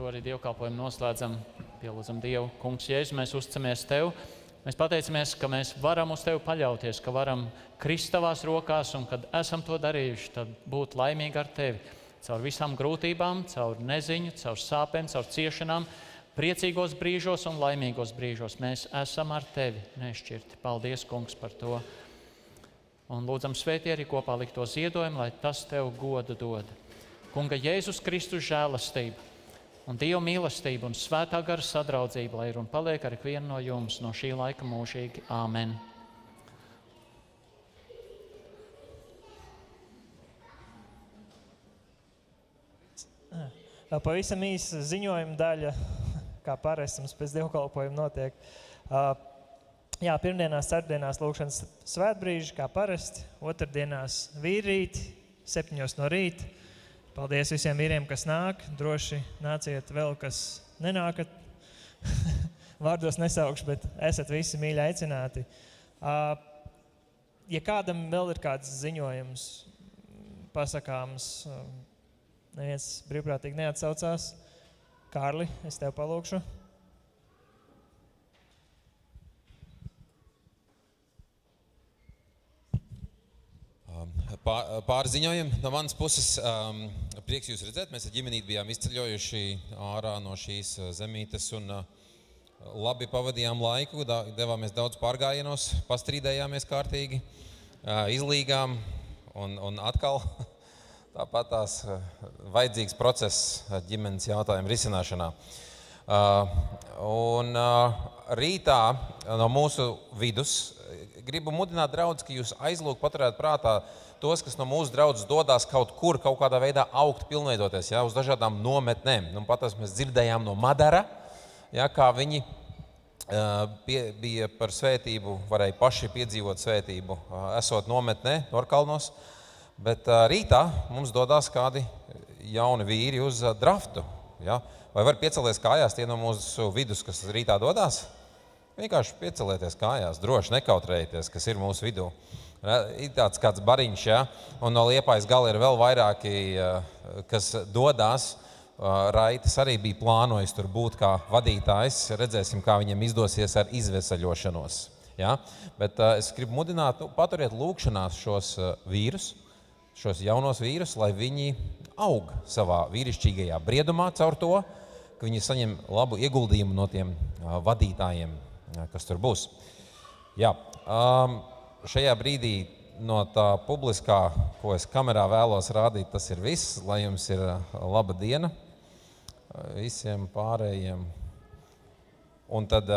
to arī dievkalpojumu noslēdzam, pielūdzam Dievu. Kungs Jēzus, mēs uzticamies Tev. Mēs pateicamies, ka mēs varam uz Tevi paļauties, ka varam krist Tavās rokās, un kad esam to darījuši, tad būt laimīgi ar Tevi. Caur visām grūtībām, caur neziņu, caur sāpēm, caur ciešanām, priecīgos brīžos un laimīgos brīžos. Mēs esam ar Tevi nešķirti. Paldies, Kungs, par to. Un lūdzam svētī arī kopā likto ziedojumu, lai tas Tev godu dod. Kunga Jēzus Kristus žēlastība un Dieva mīlestība un svētā gara sadraudzība, lai ir un paliek ar ikvienu no jums no šī laika mūžīgi. Āmen. Pavisam īsa ziņojuma daļa, kā parasti mums pēc dievkalpojuma notiek. Jā, pirmdienās, ceturtdienās lūkšanas svētbrīži, kā parasti, otrdienās vīrīti, 7 no rīta. Paldies visiem vīriem, kas nāk, droši nāciet vēl, kas nenākat. Vārdos nesaukšu, bet esat visi mīļi aicināti. Ja kādam vēl ir kāds ziņojums pasakāms, neviens brīvprātīgi neatsaucās, Kārli, es tev palūkšu. Pāri ziņojumi no manas puses. Prieks jūs redzēt, mēs ar ģimenīti bijām izceļojuši ārā no šīs zemītes un labi pavadījām laiku, devāmies daudz pārgājienos, pastrīdējāmies kārtīgi, izlīgām un atkal tāpat tās vajadzīgs process ģimenes jautājumu risināšanā. Un rītā no mūsu vidus gribu mudināt draudz, ka jūs aizlūk paturēt prātā tos, kas no mūsu draudzes dodās kaut kur, kaut kādā veidā augt, pilnveidoties, ja, uz dažādām nometnēm. Nu, pat mēs dzirdējām no Madara, ja, kā viņi bija par svētību, varēja paši piedzīvot svētību, esot nometnē, Norkalnos. Bet rītā mums dodās kādi jauni vīri uz draftu. Ja. Vai var piecelties kājās tie no mūsu vidus, kas rītā dodās? Vienkārši piecelieties kājās, droši nekautrējieties, kas ir mūsu vidū. Ir tāds kāds bariņš, ja? Un no Liepājas gala ir vēl vairāki, kas dodās. Raitis arī bija plānojis tur būt kā vadītājs. Redzēsim, kā viņam izdosies ar izvesaļošanos. Ja? Bet es gribu mudināt, paturiet lūkšanās šos vīrus, šos jaunos vīrus, lai viņi aug savā vīrišķīgajā briedumā caur to, ka viņi saņem labu ieguldījumu no tiem vadītājiem, kas tur būs. Jā, šajā brīdī no tā publiskā, ko es kamerā vēlos rādīt, tas ir viss, lai jums ir laba diena visiem pārējiem. Un tad